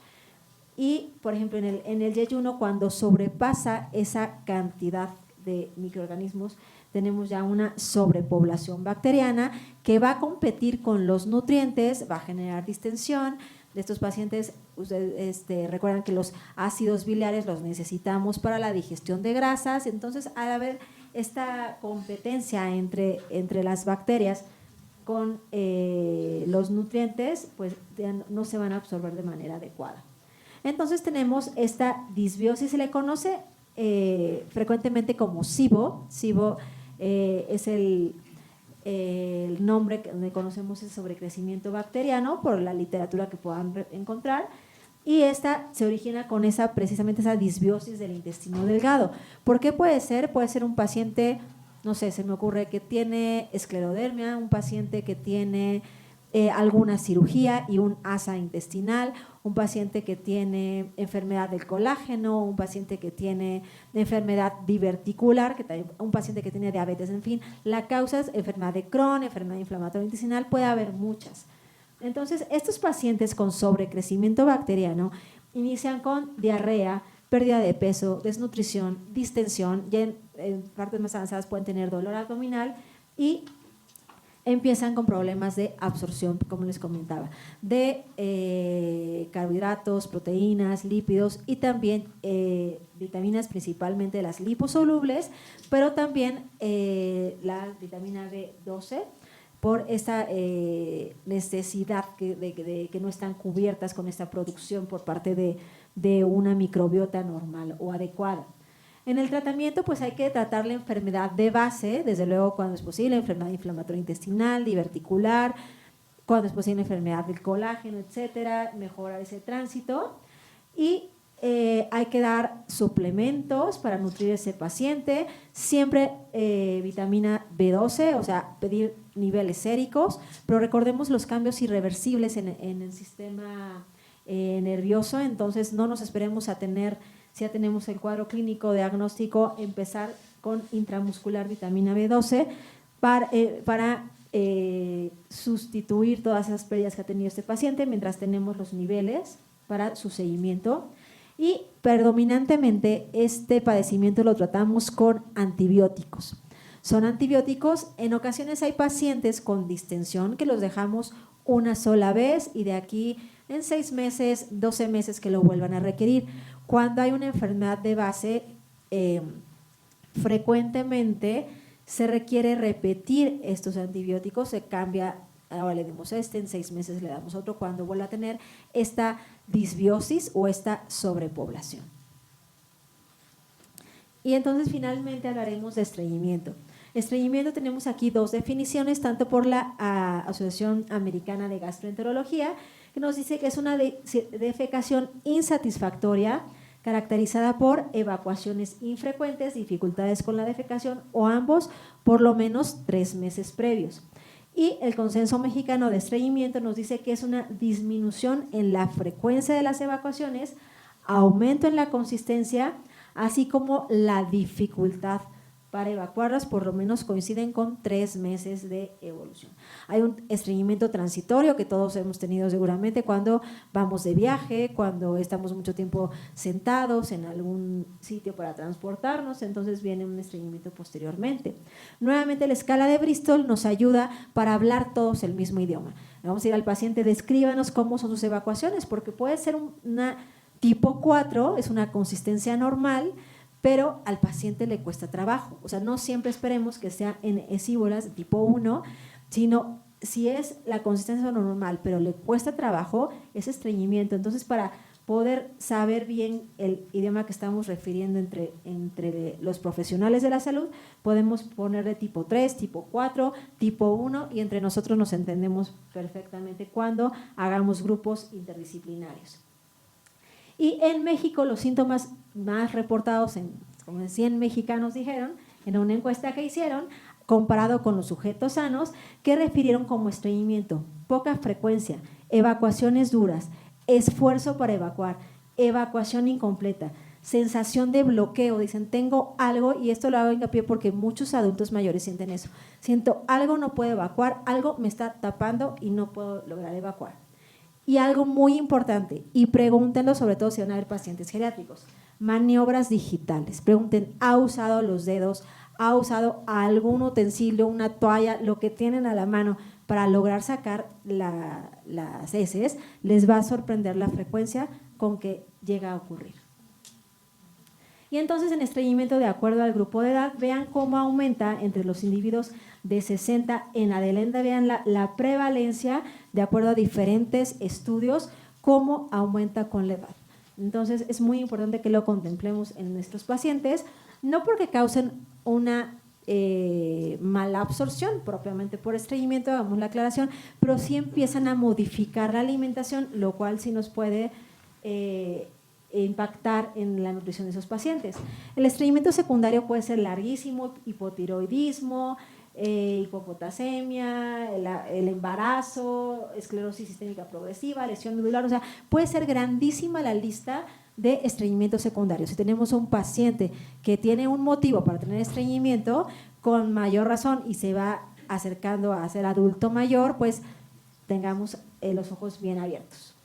Y, por ejemplo, en el yeyuno, cuando sobrepasa esa cantidad de microorganismos, tenemos ya una sobrepoblación bacteriana que va a competir con los nutrientes, va a generar distensión. De estos pacientes, ustedes recuerdan que los ácidos biliares los necesitamos para la digestión de grasas, entonces al haber esta competencia entre las bacterias con los nutrientes, pues no se van a absorber de manera adecuada. Entonces tenemos esta disbiosis, se le conoce frecuentemente como SIBO. SIBO es el nombre donde conocemos el sobrecrecimiento bacteriano por la literatura que puedan encontrar, y esta se origina con precisamente esa disbiosis del intestino delgado. ¿Por qué puede ser? Puede ser un paciente, no sé, se me ocurre que tiene esclerodermia, un paciente que tiene alguna cirugía y un asa intestinal, un paciente que tiene enfermedad del colágeno, un paciente que tiene enfermedad diverticular, un paciente que tiene diabetes, en fin, la causa es enfermedad de Crohn, enfermedad inflamatoria intestinal, puede haber muchas. Entonces, estos pacientes con sobrecrecimiento bacteriano inician con diarrea, pérdida de peso, desnutrición, distensión, ya en partes más avanzadas pueden tener dolor abdominal y empiezan con problemas de absorción, como les comentaba, de carbohidratos, proteínas, lípidos y también vitaminas, principalmente las liposolubles, pero también la vitamina B12 por esta necesidad de que no están cubiertas con esta producción por parte de una microbiota normal o adecuada. En el tratamiento, pues hay que tratar la enfermedad de base, desde luego cuando es posible, enfermedad inflamatoria intestinal, diverticular, cuando es posible enfermedad del colágeno, etcétera, mejorar ese tránsito. Y hay que dar suplementos para nutrir a ese paciente, siempre vitamina B12, o sea, pedir niveles séricos, pero recordemos los cambios irreversibles en el sistema nervioso, entonces no nos esperemos a tener, si ya tenemos el cuadro clínico diagnóstico, empezar con intramuscular vitamina B12 para sustituir todas esas pérdidas que ha tenido este paciente mientras tenemos los niveles para su seguimiento. Y predominantemente este padecimiento lo tratamos con antibióticos. Son antibióticos, en ocasiones hay pacientes con distensión que los dejamos una sola vez y de aquí en 6 meses, 12 meses que lo vuelvan a requerir. Cuando hay una enfermedad de base, frecuentemente se requiere repetir estos antibióticos, se cambia, ahora le damos en 6 meses le damos otro, cuando vuelva a tener esta disbiosis o esta sobrepoblación. Y entonces finalmente hablaremos de estreñimiento. Estreñimiento tenemos aquí dos definiciones, tanto por la Asociación Americana de Gastroenterología, que nos dice que es una defecación insatisfactoria caracterizada por evacuaciones infrecuentes, dificultades con la defecación o ambos por lo menos 3 meses previos. Y el Consenso Mexicano de Estreñimiento nos dice que es una disminución en la frecuencia de las evacuaciones, aumento en la consistencia, así como la dificultad para evacuarlas, por lo menos coinciden con 3 meses de evolución. Hay un estreñimiento transitorio que todos hemos tenido seguramente cuando vamos de viaje, cuando estamos mucho tiempo sentados en algún sitio para transportarnos, entonces viene un estreñimiento posteriormente. Nuevamente la escala de Bristol nos ayuda para hablar todos el mismo idioma. Vamos a ir al paciente, descríbanos cómo son sus evacuaciones, porque puede ser una tipo 4, es una consistencia normal, pero al paciente le cuesta trabajo. O sea, no siempre esperemos que sea en esíbolas de tipo 1, sino si es la consistencia normal, pero le cuesta trabajo, es estreñimiento. Entonces, para poder saber bien el idioma que estamos refiriendo entre los profesionales de la salud, podemos ponerle tipo 3, tipo 4, tipo 1, y entre nosotros nos entendemos perfectamente cuando hagamos grupos interdisciplinarios. Y en México los síntomas más reportados, como 100 mexicanos dijeron, en una encuesta que hicieron, comparado con los sujetos sanos, que refirieron como estreñimiento, poca frecuencia, evacuaciones duras, esfuerzo para evacuar, evacuación incompleta, sensación de bloqueo, dicen tengo algo, y esto lo hago hincapié porque muchos adultos mayores sienten eso, siento algo, no puedo evacuar, algo me está tapando y no puedo lograr evacuar. Y algo muy importante, y pregúntenlo sobre todo si van a ver pacientes geriátricos, maniobras digitales. Pregunten, ¿ha usado los dedos? ¿Ha usado algún utensilio, una toalla, lo que tienen a la mano para lograr sacar las heces? Les va a sorprender la frecuencia con que llega a ocurrir. Y entonces en estreñimiento, de acuerdo al grupo de edad, vean cómo aumenta entre los individuos de 60 en adelante, vean la prevalencia de acuerdo a diferentes estudios, cómo aumenta con la edad. Entonces es muy importante que lo contemplemos en nuestros pacientes, no porque causen una mala absorción propiamente por estreñimiento, hagamos la aclaración, pero sí empiezan a modificar la alimentación, lo cual sí nos puede impactar en la nutrición de esos pacientes. El estreñimiento secundario puede ser larguísimo, hipotiroidismo, hipopotasemia, el embarazo, esclerosis sistémica progresiva, lesión medular, o sea, puede ser grandísima la lista de estreñimiento secundario. Si tenemos un paciente que tiene un motivo para tener estreñimiento, con mayor razón y se va acercando a ser adulto mayor, pues tengamos los ojos bien abiertos.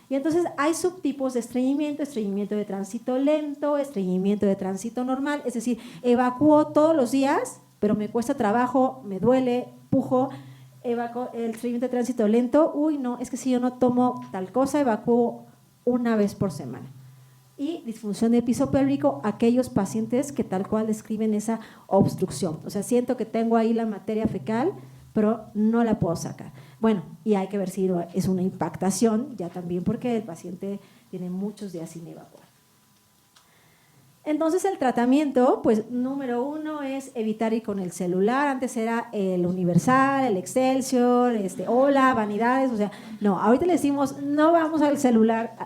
Y entonces hay subtipos de estreñimiento, estreñimiento de tránsito lento, estreñimiento de tránsito normal, es decir, evacúo todos los días, pero me cuesta trabajo, me duele, pujo. El estreñimiento de tránsito lento, uy, no, es que si yo no tomo tal cosa, evacúo una vez por semana. Y disfunción de piso pélvico, aquellos pacientes que tal cual describen esa obstrucción. O sea, siento que tengo ahí la materia fecal, pero no la puedo sacar. Bueno, y hay que ver si es una impactación, ya también porque el paciente tiene muchos días sin evacuar. Entonces el tratamiento, pues número 1 es evitar ir con el celular. Antes era el Universal, el Excelsior, hola, vanidades, o sea, no, ahorita le decimos no vamos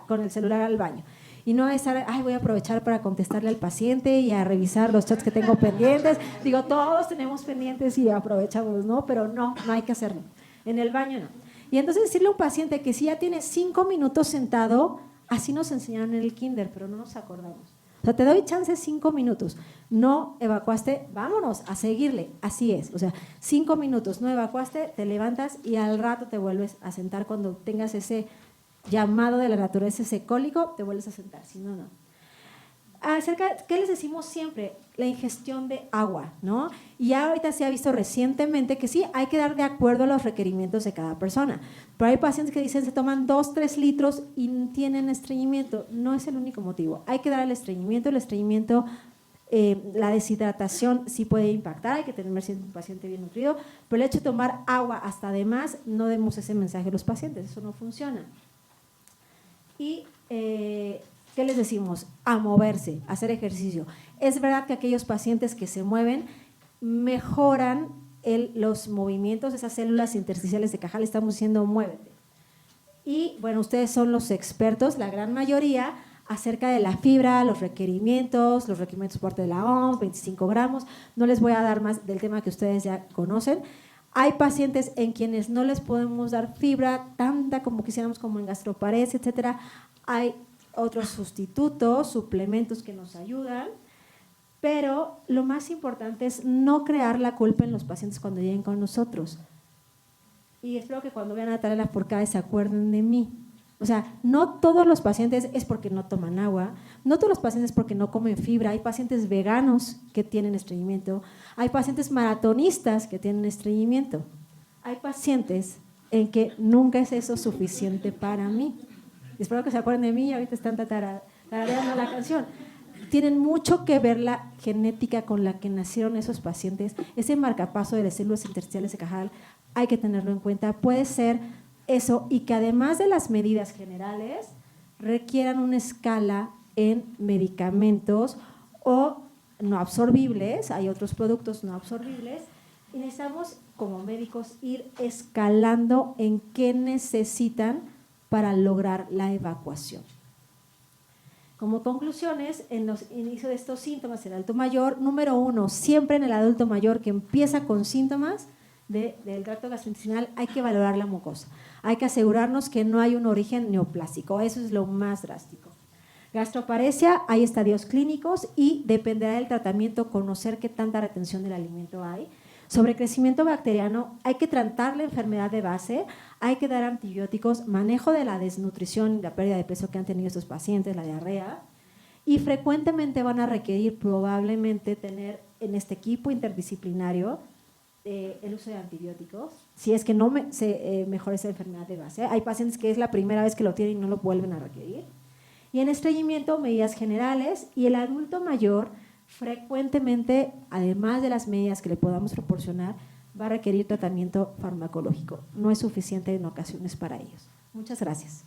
con el celular al baño. Y no estar, voy a aprovechar para contestarle al paciente y a revisar los chats que tengo pendientes. Digo, todos tenemos pendientes y aprovechamos, ¿no? Pero no hay que hacerlo. En el baño no. Y entonces decirle a un paciente que si ya tiene 5 minutos sentado, así nos enseñaron en el kinder, pero no nos acordamos. O sea, te doy chance 5 minutos. No evacuaste, vámonos a seguirle. Así es. O sea, 5 minutos, no evacuaste, te levantas y al rato te vuelves a sentar cuando tengas ese llamado de la naturaleza, ese cólico, te vuelves a sentar, si no, no. ¿Qué les decimos siempre? La ingestión de agua, ¿no? Y ya ahorita se ha visto recientemente que sí, hay que dar de acuerdo a los requerimientos de cada persona. Pero hay pacientes que dicen se toman 2-3 litros y tienen estreñimiento. No es el único motivo. Hay que dar el estreñimiento, la deshidratación sí puede impactar, hay que tener un paciente bien nutrido, pero el hecho de tomar agua hasta de más, no demos ese mensaje a los pacientes, eso no funciona. Y, ¿qué les decimos? A moverse, a hacer ejercicio. Es verdad que aquellos pacientes que se mueven mejoran los movimientos, esas células intersticiales de Cajal, estamos diciendo muévete. Y bueno, ustedes son los expertos, la gran mayoría, acerca de la fibra, los requerimientos por parte de la OMS, 25 gramos. No les voy a dar más del tema que ustedes ya conocen. Hay pacientes en quienes no les podemos dar fibra tanta como quisiéramos, como en gastroparesia, etcétera. Hay otros sustitutos, suplementos que nos ayudan, pero lo más importante es no crear la culpa en los pacientes cuando lleguen con nosotros. Y espero que cuando vean a Natalia Lafourcade se acuerden de mí. O sea, no todos los pacientes es porque no toman agua, no todos los pacientes es porque no comen fibra. Hay pacientes veganos que tienen estreñimiento, hay pacientes maratonistas que tienen estreñimiento, hay pacientes en que nunca es eso suficiente para mí. Espero que se acuerden de mí y ahorita están tarareando la canción. Tienen mucho que ver la genética con la que nacieron esos pacientes, ese marcapaso de las células intersticiales de Cajal, hay que tenerlo en cuenta. Puede ser eso, y que además de las medidas generales requieran una escala en medicamentos o no absorbibles, hay otros productos no absorbibles, y necesitamos como médicos ir escalando en qué necesitan para lograr la evacuación. Como conclusiones, en los inicios de estos síntomas en el adulto mayor, número 1, siempre en el adulto mayor que empieza con síntomas del tracto gastrointestinal, hay que valorar la mucosa. Hay que asegurarnos que no hay un origen neoplásico, eso es lo más drástico. Gastroparesia, hay estadios clínicos y dependerá del tratamiento conocer qué tanta retención del alimento hay. Sobre crecimiento bacteriano, hay que tratar la enfermedad de base, hay que dar antibióticos, manejo de la desnutrición y la pérdida de peso que han tenido estos pacientes, la diarrea, y frecuentemente van a requerir probablemente tener en este equipo interdisciplinario el uso de antibióticos, si es que no se mejora esa enfermedad de base. Hay pacientes que es la primera vez que lo tienen y no lo vuelven a requerir. Y en estreñimiento, medidas generales, y el adulto mayor frecuentemente, además de las medidas que le podamos proporcionar, va a requerir tratamiento farmacológico. No es suficiente en ocasiones para ellos. Muchas gracias.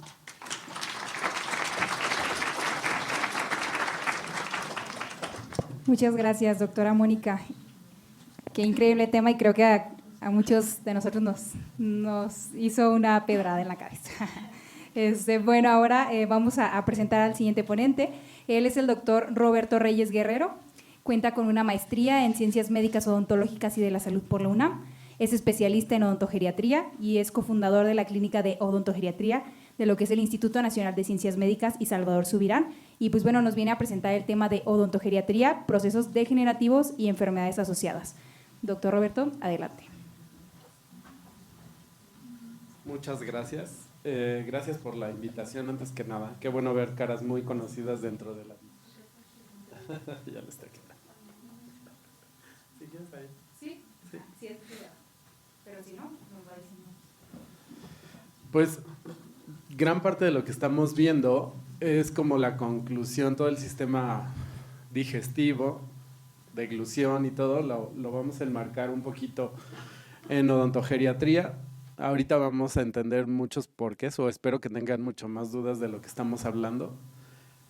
Muchas gracias, doctora Mónica. Qué increíble tema, y creo que a muchos de nosotros nos hizo una pedrada en la cabeza. Bueno, ahora vamos a presentar al siguiente ponente. Él es el doctor Roberto Reyes Guerrero. Cuenta con una maestría en Ciencias Médicas Odontológicas y de la Salud por la UNAM. Es especialista en odontogeriatría y es cofundador de la Clínica de Odontogeriatría de lo que es el Instituto Nacional de Ciencias Médicas y Salvador Subirán. Y pues bueno, nos viene a presentar el tema de odontogeriatría, procesos degenerativos y enfermedades asociadas. Doctor Roberto, adelante. Muchas gracias. Gracias por la invitación, antes que nada. Qué bueno ver caras muy conocidas dentro de la... Ya lo está quitando. ¿Sí quieres ahí? Sí, sí es cuidado. Pero si no, nos va diciendo. Pues gran parte de lo que estamos viendo es como la conclusión, todo el sistema digestivo, deglución y todo, lo vamos a enmarcar un poquito en odontogeriatría. Ahorita vamos a entender muchos porqués, o espero que tengan mucho más dudas de lo que estamos hablando.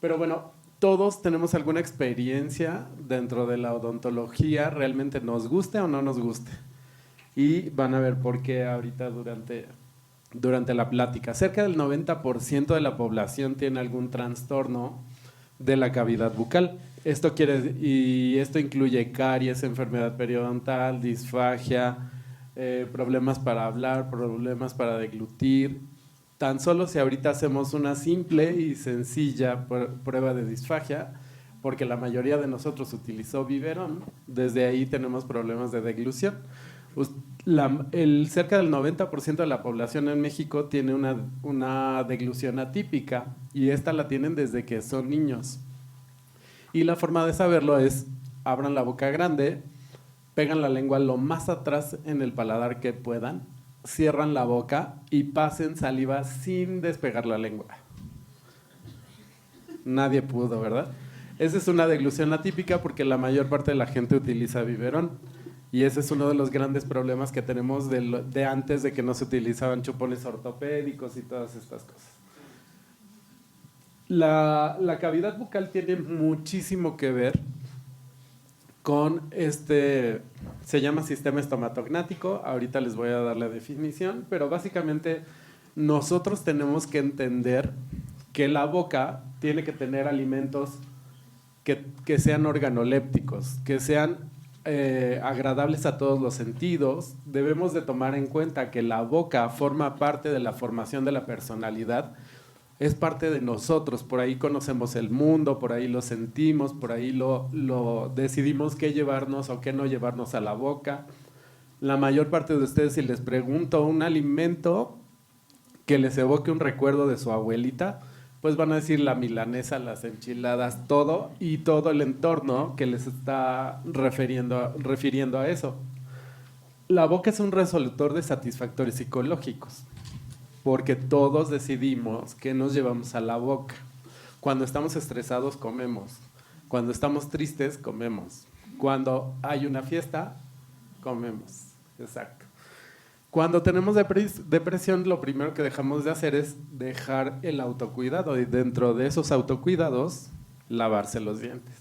Pero bueno, todos tenemos alguna experiencia dentro de la odontología, realmente nos guste o no nos guste. Y van a ver por qué ahorita durante la plática. Cerca del 90% de la población tiene algún trastorno de la cavidad bucal. Esto incluye caries, enfermedad periodontal, disfagia, problemas para hablar, problemas para deglutir. Tan solo si ahorita hacemos una simple y sencilla prueba de disfagia, porque la mayoría de nosotros utilizó biberón, desde ahí tenemos problemas de deglución. Cerca del 90% de la población en México tiene una deglución atípica, y esta la tienen desde que son niños. Y la forma de saberlo es: abran la boca grande, pegan la lengua lo más atrás en el paladar que puedan, cierran la boca y pasen saliva sin despegar la lengua. Nadie pudo, ¿verdad? Esa es una deglución atípica porque la mayor parte de la gente utiliza biberón. Y ese es uno de los grandes problemas que tenemos de antes de que no se utilizaban chupones ortopédicos y todas estas cosas. La cavidad bucal tiene muchísimo que ver con se llama sistema estomatognático, ahorita les voy a dar la definición, pero básicamente nosotros tenemos que entender que la boca tiene que tener alimentos que sean organolépticos, que sean agradables a todos los sentidos. Debemos de tomar en cuenta que la boca forma parte de la formación de la personalidad, es parte de nosotros, por ahí conocemos el mundo, por ahí lo sentimos, por ahí lo decidimos qué llevarnos o qué no llevarnos a la boca. La mayor parte de ustedes, si les pregunto un alimento que les evoque un recuerdo de su abuelita, pues van a decir la milanesa, las enchiladas, todo y todo el entorno que les está refiriendo a eso. La boca es un resolutor de satisfactores psicológicos, porque todos decidimos qué nos llevamos a la boca. Cuando estamos estresados, comemos. Cuando estamos tristes, comemos. Cuando hay una fiesta, comemos. Exacto. Cuando tenemos depresión, lo primero que dejamos de hacer es dejar el autocuidado, y dentro de esos autocuidados, lavarse los dientes.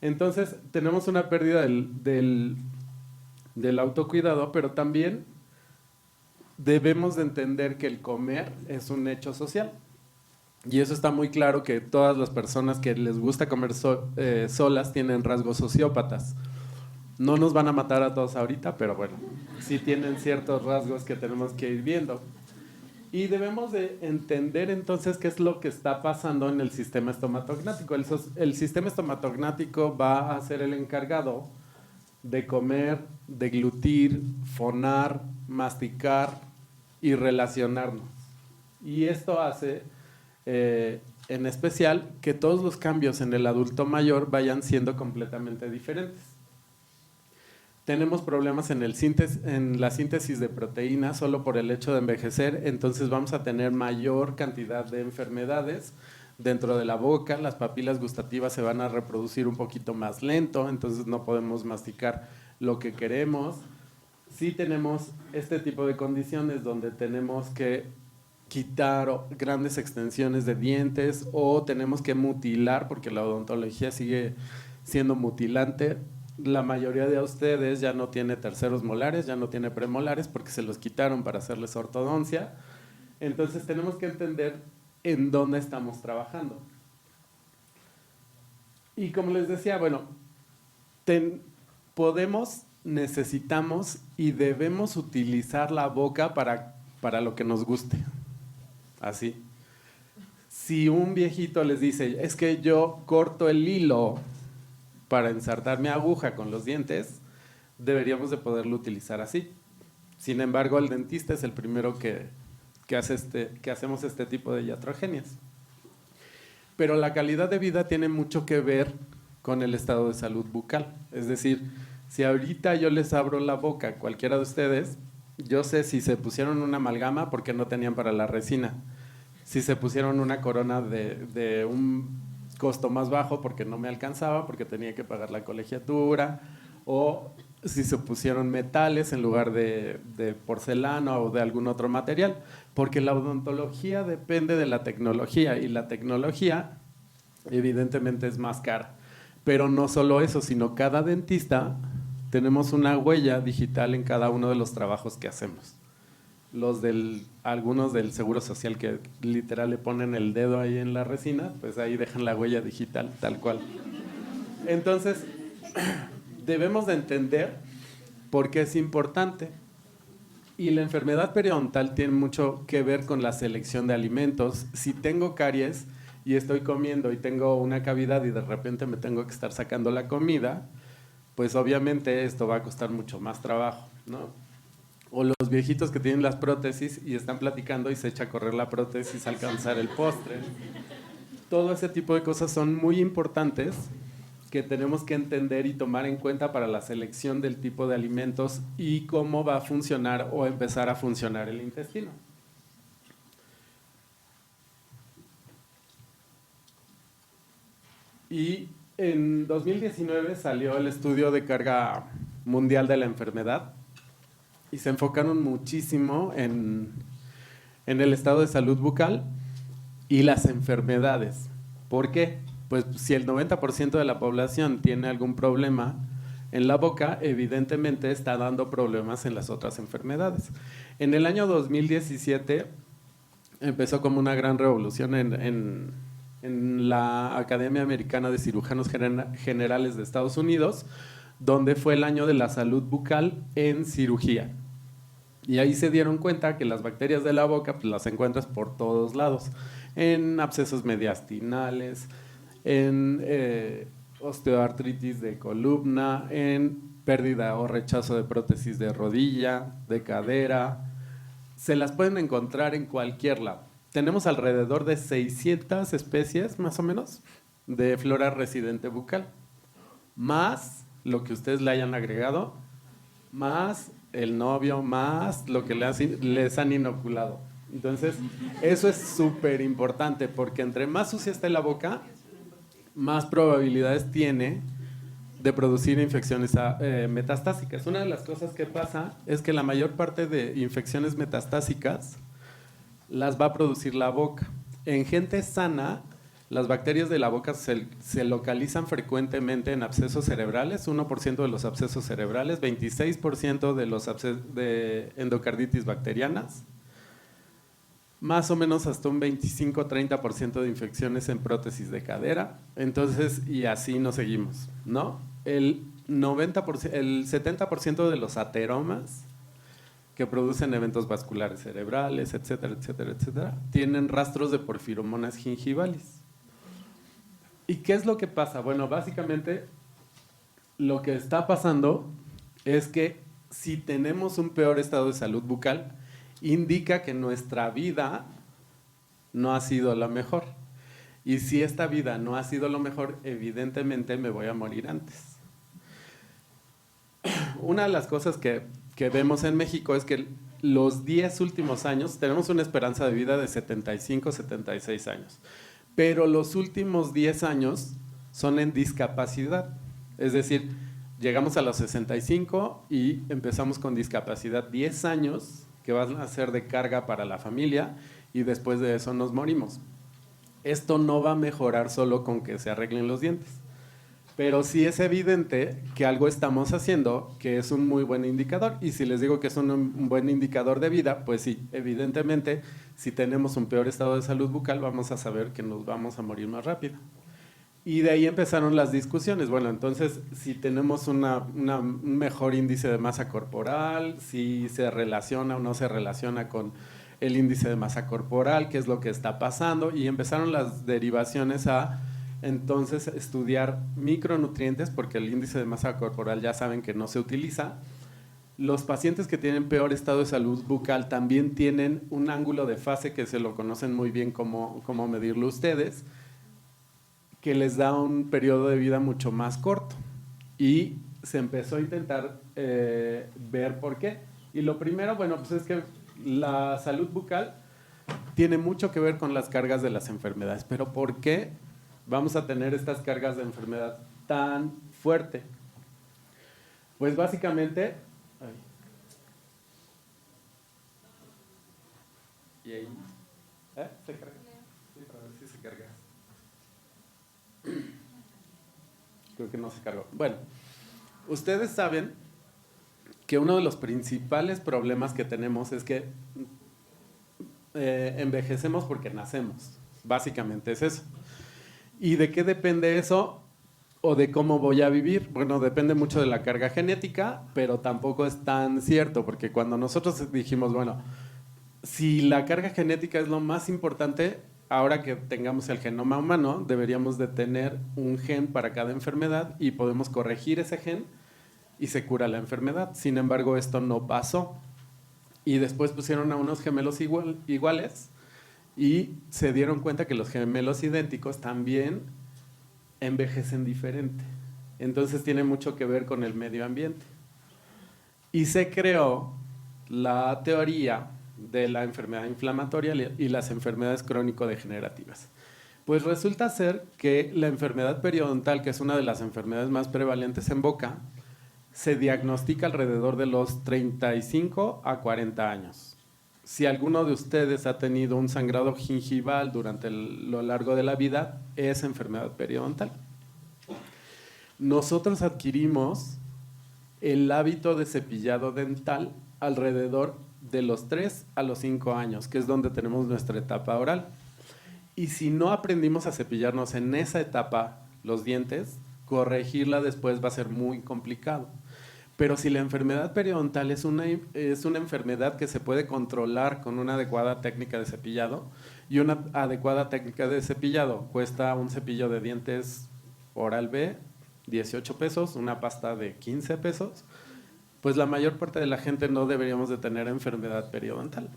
Entonces, tenemos una pérdida del autocuidado, pero también debemos de entender que el comer es un hecho social. Y eso está muy claro, que todas las personas que les gusta comer solas tienen rasgos sociópatas. No nos van a matar a todos ahorita, pero bueno, sí tienen ciertos rasgos que tenemos que ir viendo. Y debemos de entender entonces qué es lo que está pasando en el sistema estomatognático. El sistema estomatognático va a ser el encargado de comer, deglutir, fonar, masticar y relacionarnos. Y esto hace, en especial, que todos los cambios en el adulto mayor vayan siendo completamente diferentes. Tenemos problemas en la síntesis de proteínas solo por el hecho de envejecer, entonces vamos a tener mayor cantidad de enfermedades dentro de la boca. Las papilas gustativas se van a reproducir un poquito más lento, entonces no podemos masticar lo que queremos. Sí tenemos este tipo de condiciones donde tenemos que quitar grandes extensiones de dientes o tenemos que mutilar, porque la odontología sigue siendo mutilante. La mayoría de ustedes ya no tiene terceros molares, ya no tiene premolares porque se los quitaron para hacerles ortodoncia. Entonces tenemos que entender en dónde estamos trabajando. Y como les decía, bueno, necesitamos y debemos utilizar la boca para lo que nos guste. Así. Si un viejito les dice, es que yo corto el hilo para ensartar mi aguja con los dientes, deberíamos de poderlo utilizar así. Sin embargo, el dentista es el primero que hacemos este tipo de iatrogenias. Pero la calidad de vida tiene mucho que ver con el estado de salud bucal. Es decir, si ahorita yo les abro la boca a cualquiera de ustedes, yo sé si se pusieron una amalgama porque no tenían para la resina, si se pusieron una corona de un costo más bajo porque no me alcanzaba, porque tenía que pagar la colegiatura, o si se pusieron metales en lugar de porcelana o de algún otro material, porque la odontología depende de la tecnología y la tecnología evidentemente es más cara. Pero no solo eso, sino cada dentista tenemos una huella digital en cada uno de los trabajos que hacemos. Algunos del Seguro Social que literal le ponen el dedo ahí en la resina, pues ahí dejan la huella digital tal cual. Entonces, debemos de entender por qué es importante. Y la enfermedad periodontal tiene mucho que ver con la selección de alimentos. Si tengo caries y estoy comiendo y tengo una cavidad y de repente me tengo que estar sacando la comida, pues obviamente esto va a costar mucho más trabajo, ¿no? O los viejitos que tienen las prótesis y están platicando y se echa a correr la prótesis a alcanzar el postre. Todo ese tipo de cosas son muy importantes que tenemos que entender y tomar en cuenta para la selección del tipo de alimentos y cómo va a funcionar o empezar a funcionar el intestino. Y en 2019 salió el estudio de carga mundial de la enfermedad y se enfocaron muchísimo en el estado de salud bucal y las enfermedades. ¿Por qué? Pues si el 90% de la población tiene algún problema en la boca, evidentemente está dando problemas en las otras enfermedades. En el año 2017 empezó como una gran revolución en la Academia Americana de Cirujanos Generales de Estados Unidos, donde fue el año de la salud bucal en cirugía. Y ahí se dieron cuenta que las bacterias de la boca pues, las encuentras por todos lados, en abscesos mediastinales, en osteoartritis de columna, en pérdida o rechazo de prótesis de rodilla, de cadera. Se las pueden encontrar en cualquier lado. Tenemos alrededor de 600 especies, más o menos, de flora residente bucal, más lo que ustedes le hayan agregado, más el novio, más lo que les han inoculado. Entonces, eso es súper importante, porque entre más sucia esté la boca, más probabilidades tiene de producir infecciones metastásicas. Una de las cosas que pasa es que la mayor parte de infecciones metastásicas las va a producir la boca. En gente sana, las bacterias de la boca se localizan frecuentemente en abscesos cerebrales, 1% de los abscesos cerebrales, 26% de los de endocarditis bacterianas, más o menos hasta un 25-30% de infecciones en prótesis de cadera. Entonces, y así nos seguimos, ¿no? El 70% de los ateromas que producen eventos vasculares cerebrales, etcétera, etcétera, etcétera, tienen rastros de porfiromonas gingivales. ¿Y qué es lo que pasa? Bueno, básicamente lo que está pasando es que si tenemos un peor estado de salud bucal, indica que nuestra vida no ha sido la mejor. Y si esta vida no ha sido lo mejor, evidentemente me voy a morir antes. Una de las cosas que vemos en México es que los 10 últimos años tenemos una esperanza de vida de 75, 76 años. Pero los últimos 10 años son en discapacidad. Es decir, llegamos a los 65 y empezamos con discapacidad 10 años que van a ser de carga para la familia y después de eso nos morimos. Esto no va a mejorar solo con que se arreglen los dientes, pero sí es evidente que algo estamos haciendo que es un muy buen indicador, y si les digo que es un buen indicador de vida, pues sí, evidentemente si tenemos un peor estado de salud bucal vamos a saber que nos vamos a morir más rápido. Y de ahí empezaron las discusiones. Bueno, entonces, si tenemos un mejor índice de masa corporal, si se relaciona o no se relaciona con el índice de masa corporal, qué es lo que está pasando, y empezaron las derivaciones a, entonces, estudiar micronutrientes, porque el índice de masa corporal ya saben que no se utiliza. Los pacientes que tienen peor estado de salud bucal también tienen un ángulo de fase que se lo conocen muy bien cómo medirlo ustedes, que les da un periodo de vida mucho más corto, y se empezó a intentar ver por qué. Y lo primero, bueno, pues es que la salud bucal tiene mucho que ver con las cargas de las enfermedades. Pero ¿por qué vamos a tener estas cargas de enfermedad tan fuerte? Pues básicamente, y ahí, ¿se carga? Sí, para ver si se carga. Creo que no se cargó. Bueno, ustedes saben que uno de los principales problemas que tenemos es que envejecemos porque nacemos. Básicamente es eso. ¿Y de qué depende eso? ¿O de cómo voy a vivir? Bueno, depende mucho de la carga genética, pero tampoco es tan cierto, porque cuando nosotros dijimos, bueno, si la carga genética es lo más importante, ahora que tengamos el genoma humano, deberíamos de tener un gen para cada enfermedad y podemos corregir ese gen y se cura la enfermedad. Sin embargo, esto no pasó. Y después pusieron a unos gemelos iguales y se dieron cuenta que los gemelos idénticos también envejecen diferente. Entonces tiene mucho que ver con el medio ambiente. Y se creó la teoría de la enfermedad inflamatoria y las enfermedades crónico-degenerativas. Pues resulta ser que la enfermedad periodontal, que es una de las enfermedades más prevalentes en boca, se diagnostica alrededor de los 35 a 40 años. si alguno de ustedes ha tenido un sangrado gingival durante lo largo de la vida, es enfermedad periodontal. Nosotros adquirimos el hábito de cepillado dental alrededor de los 3 a los 5 años, que es donde tenemos nuestra etapa oral. Y si no aprendimos a cepillarnos en esa etapa los dientes, corregirla después va a ser muy complicado. Pero si la enfermedad periodontal es una enfermedad que se puede controlar con una adecuada técnica de cepillado, y una adecuada técnica de cepillado cuesta un cepillo de dientes Oral-B, 18 pesos, una pasta de 15 pesos, pues la mayor parte de la gente no deberíamos de tener enfermedad periodontal.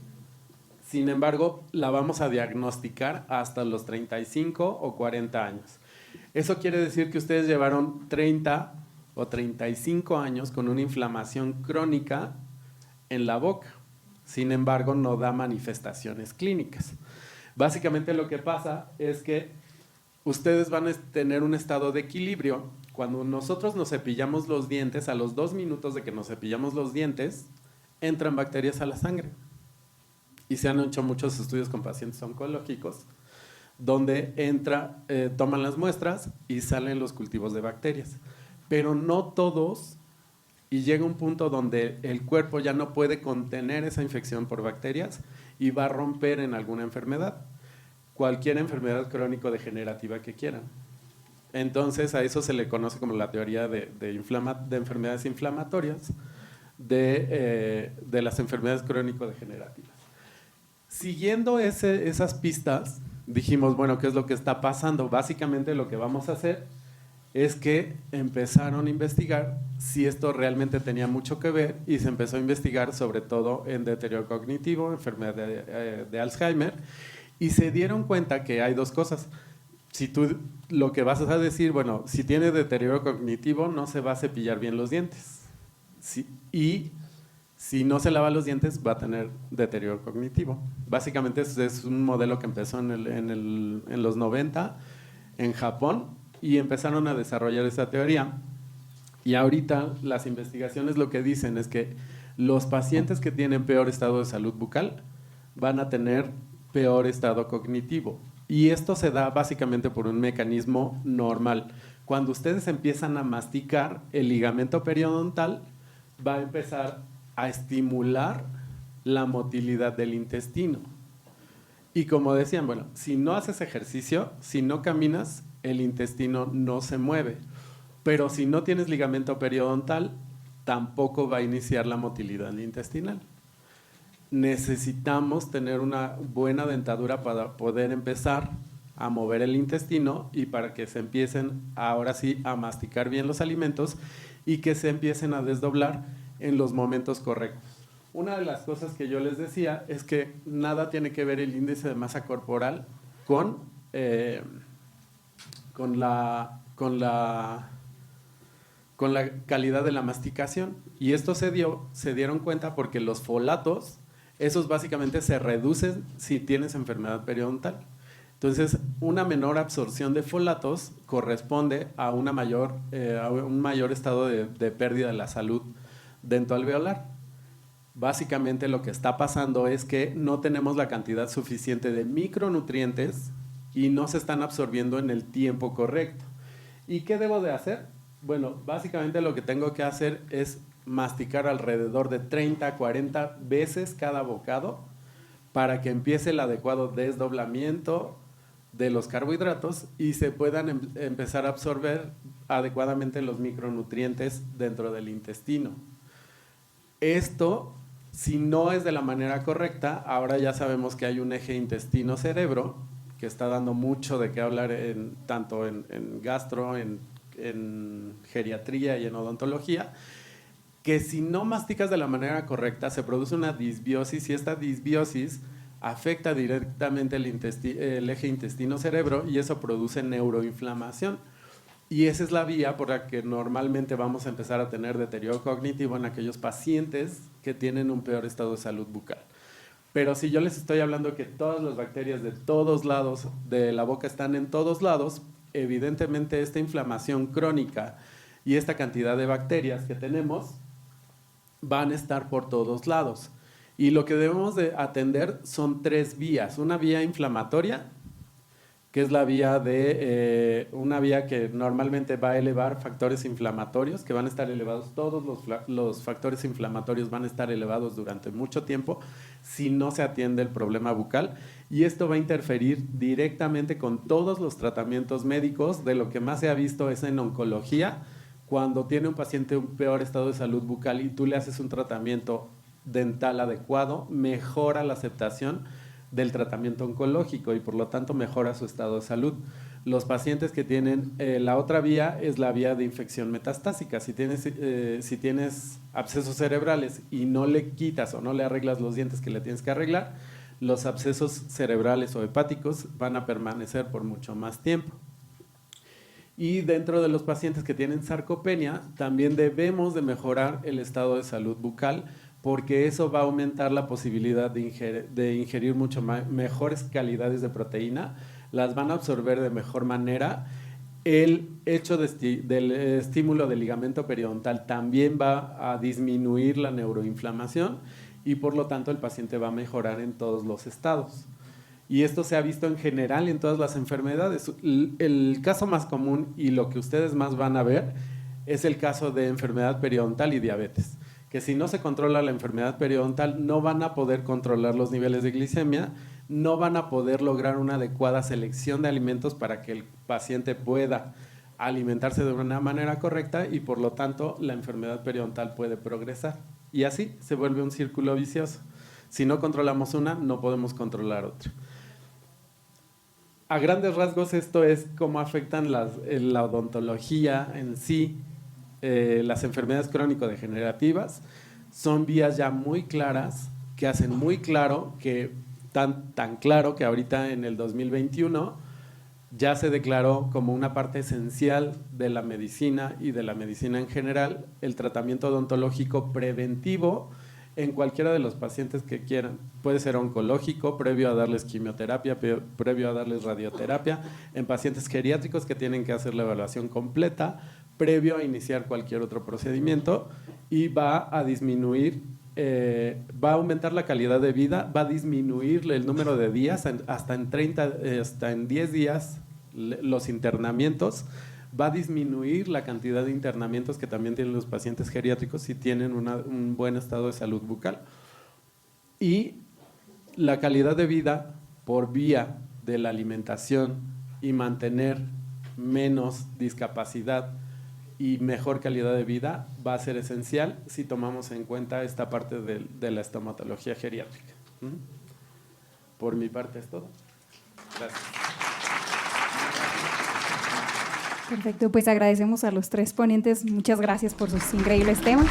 Sin embargo, la vamos a diagnosticar hasta los 35 o 40 años. Eso quiere decir que ustedes llevaron 30 o 35 años con una inflamación crónica en la boca. Sin embargo, no da manifestaciones clínicas. Básicamente lo que pasa es que ustedes van a tener un estado de equilibrio. Cuando nosotros nos cepillamos los dientes, a los 2 minutos de que nos cepillamos los dientes, entran bacterias a la sangre. Y se han hecho muchos estudios con pacientes oncológicos, donde toman las muestras y salen los cultivos de bacterias. Pero no todos, y llega un punto donde el cuerpo ya no puede contener esa infección por bacterias y va a romper en alguna enfermedad, cualquier enfermedad crónico-degenerativa que quieran. Entonces a eso se le conoce como la teoría de enfermedades inflamatorias, de las enfermedades crónico-degenerativas. Siguiendo esas pistas, dijimos, bueno, ¿qué es lo que está pasando? Básicamente lo que vamos a hacer es que empezaron a investigar si esto realmente tenía mucho que ver, y se empezó a investigar sobre todo en deterioro cognitivo, enfermedad de Alzheimer, y se dieron cuenta que hay dos cosas. Si tú lo que vas a decir, bueno, si tiene deterioro cognitivo no se va a cepillar bien los dientes, y si no se lava los dientes va a tener deterioro cognitivo. Básicamente es un modelo que empezó en los 90 en Japón, y empezaron a desarrollar esa teoría. Y ahorita las investigaciones lo que dicen es que los pacientes que tienen peor estado de salud bucal van a tener peor estado cognitivo. Y esto se da básicamente por un mecanismo normal. Cuando ustedes empiezan a masticar, el ligamento periodontal va a empezar a estimular la motilidad del intestino. Y como decían, bueno, si no haces ejercicio, si no caminas, el intestino no se mueve. Pero si no tienes ligamento periodontal, tampoco va a iniciar la motilidad intestinal. Necesitamos tener una buena dentadura para poder empezar a mover el intestino y para que se empiecen ahora sí a masticar bien los alimentos y que se empiecen a desdoblar en los momentos correctos. Una de las cosas que yo les decía es que nada tiene que ver el índice de masa corporal con la calidad de la masticación. Y esto se dieron cuenta porque los folatos, esos básicamente se reducen si tienes enfermedad periodontal. Entonces, una menor absorción de folatos corresponde a un mayor estado de pérdida de la salud dentoalveolar. Básicamente lo que está pasando es que no tenemos la cantidad suficiente de micronutrientes y no se están absorbiendo en el tiempo correcto. ¿Y qué debo de hacer? Bueno, básicamente lo que tengo que hacer es masticar alrededor de 30 a 40 veces cada bocado para que empiece el adecuado desdoblamiento de los carbohidratos y se puedan empezar a absorber adecuadamente los micronutrientes dentro del intestino. Esto, si no es de la manera correcta, ahora ya sabemos que hay un eje intestino-cerebro que está dando mucho de qué hablar tanto en gastro, en geriatría y en odontología, que si no masticas de la manera correcta se produce una disbiosis, y esta disbiosis afecta directamente el eje intestino-cerebro y eso produce neuroinflamación. Y esa es la vía por la que normalmente vamos a empezar a tener deterioro cognitivo en aquellos pacientes que tienen un peor estado de salud bucal. Pero si yo les estoy hablando que todas las bacterias de todos lados de la boca están en todos lados, evidentemente esta inflamación crónica y esta cantidad de bacterias que tenemos van a estar por todos lados. Y lo que debemos de atender son 3 vías. Una vía inflamatoria, que es la vía de una vía que normalmente va a elevar factores inflamatorios, que van a estar elevados, todos los factores inflamatorios van a estar elevados durante mucho tiempo si no se atiende el problema bucal, y esto va a interferir directamente con todos los tratamientos médicos. De lo que más se ha visto es en oncología, cuando tiene un paciente un peor estado de salud bucal y tú le haces un tratamiento dental adecuado, mejora la aceptación del tratamiento oncológico y por lo tanto mejora su estado de salud. Los pacientes que tienen la otra vía es la vía de infección metastásica. Si tienes abscesos cerebrales y no le quitas o no le arreglas los dientes que le tienes que arreglar, los abscesos cerebrales o hepáticos van a permanecer por mucho más tiempo. Y dentro de los pacientes que tienen sarcopenia, también debemos de mejorar el estado de salud bucal, porque eso va a aumentar la posibilidad de ingerir mucho mejores calidades de proteína, las van a absorber de mejor manera. El hecho del estímulo del ligamento periodontal también va a disminuir la neuroinflamación y por lo tanto el paciente va a mejorar en todos los estados. Y esto se ha visto en general en todas las enfermedades. El caso más común y lo que ustedes más van a ver es el caso de enfermedad periodontal y diabetes, que si no se controla la enfermedad periodontal no van a poder controlar los niveles de glicemia, no van a poder lograr una adecuada selección de alimentos para que el paciente pueda alimentarse de una manera correcta y por lo tanto la enfermedad periodontal puede progresar. Y así se vuelve un círculo vicioso. Si no controlamos una, no podemos controlar otra. A grandes rasgos esto es cómo afectan la odontología en sí. Las enfermedades crónico-degenerativas son vías ya muy claras que hacen muy claro que tan claro que ahorita en el 2021 ya se declaró como una parte esencial de la medicina y de la medicina en general el tratamiento odontológico preventivo en cualquiera de los pacientes que quieran. Puede ser oncológico, previo a darles quimioterapia, previo a darles radioterapia, en pacientes geriátricos que tienen que hacer la evaluación completa, previo a iniciar cualquier otro procedimiento, y va a disminuir, va a aumentar la calidad de vida, va a disminuir el número de días, hasta en 10 días los internamientos, va a disminuir la cantidad de internamientos que también tienen los pacientes geriátricos si tienen un buen estado de salud bucal. Y la calidad de vida por vía de la alimentación y mantener menos discapacidad y mejor calidad de vida va a ser esencial si tomamos en cuenta esta parte de la estomatología geriátrica. Por mi parte es todo. Gracias. Perfecto, pues agradecemos a los 3 ponentes. Muchas gracias por sus increíbles temas.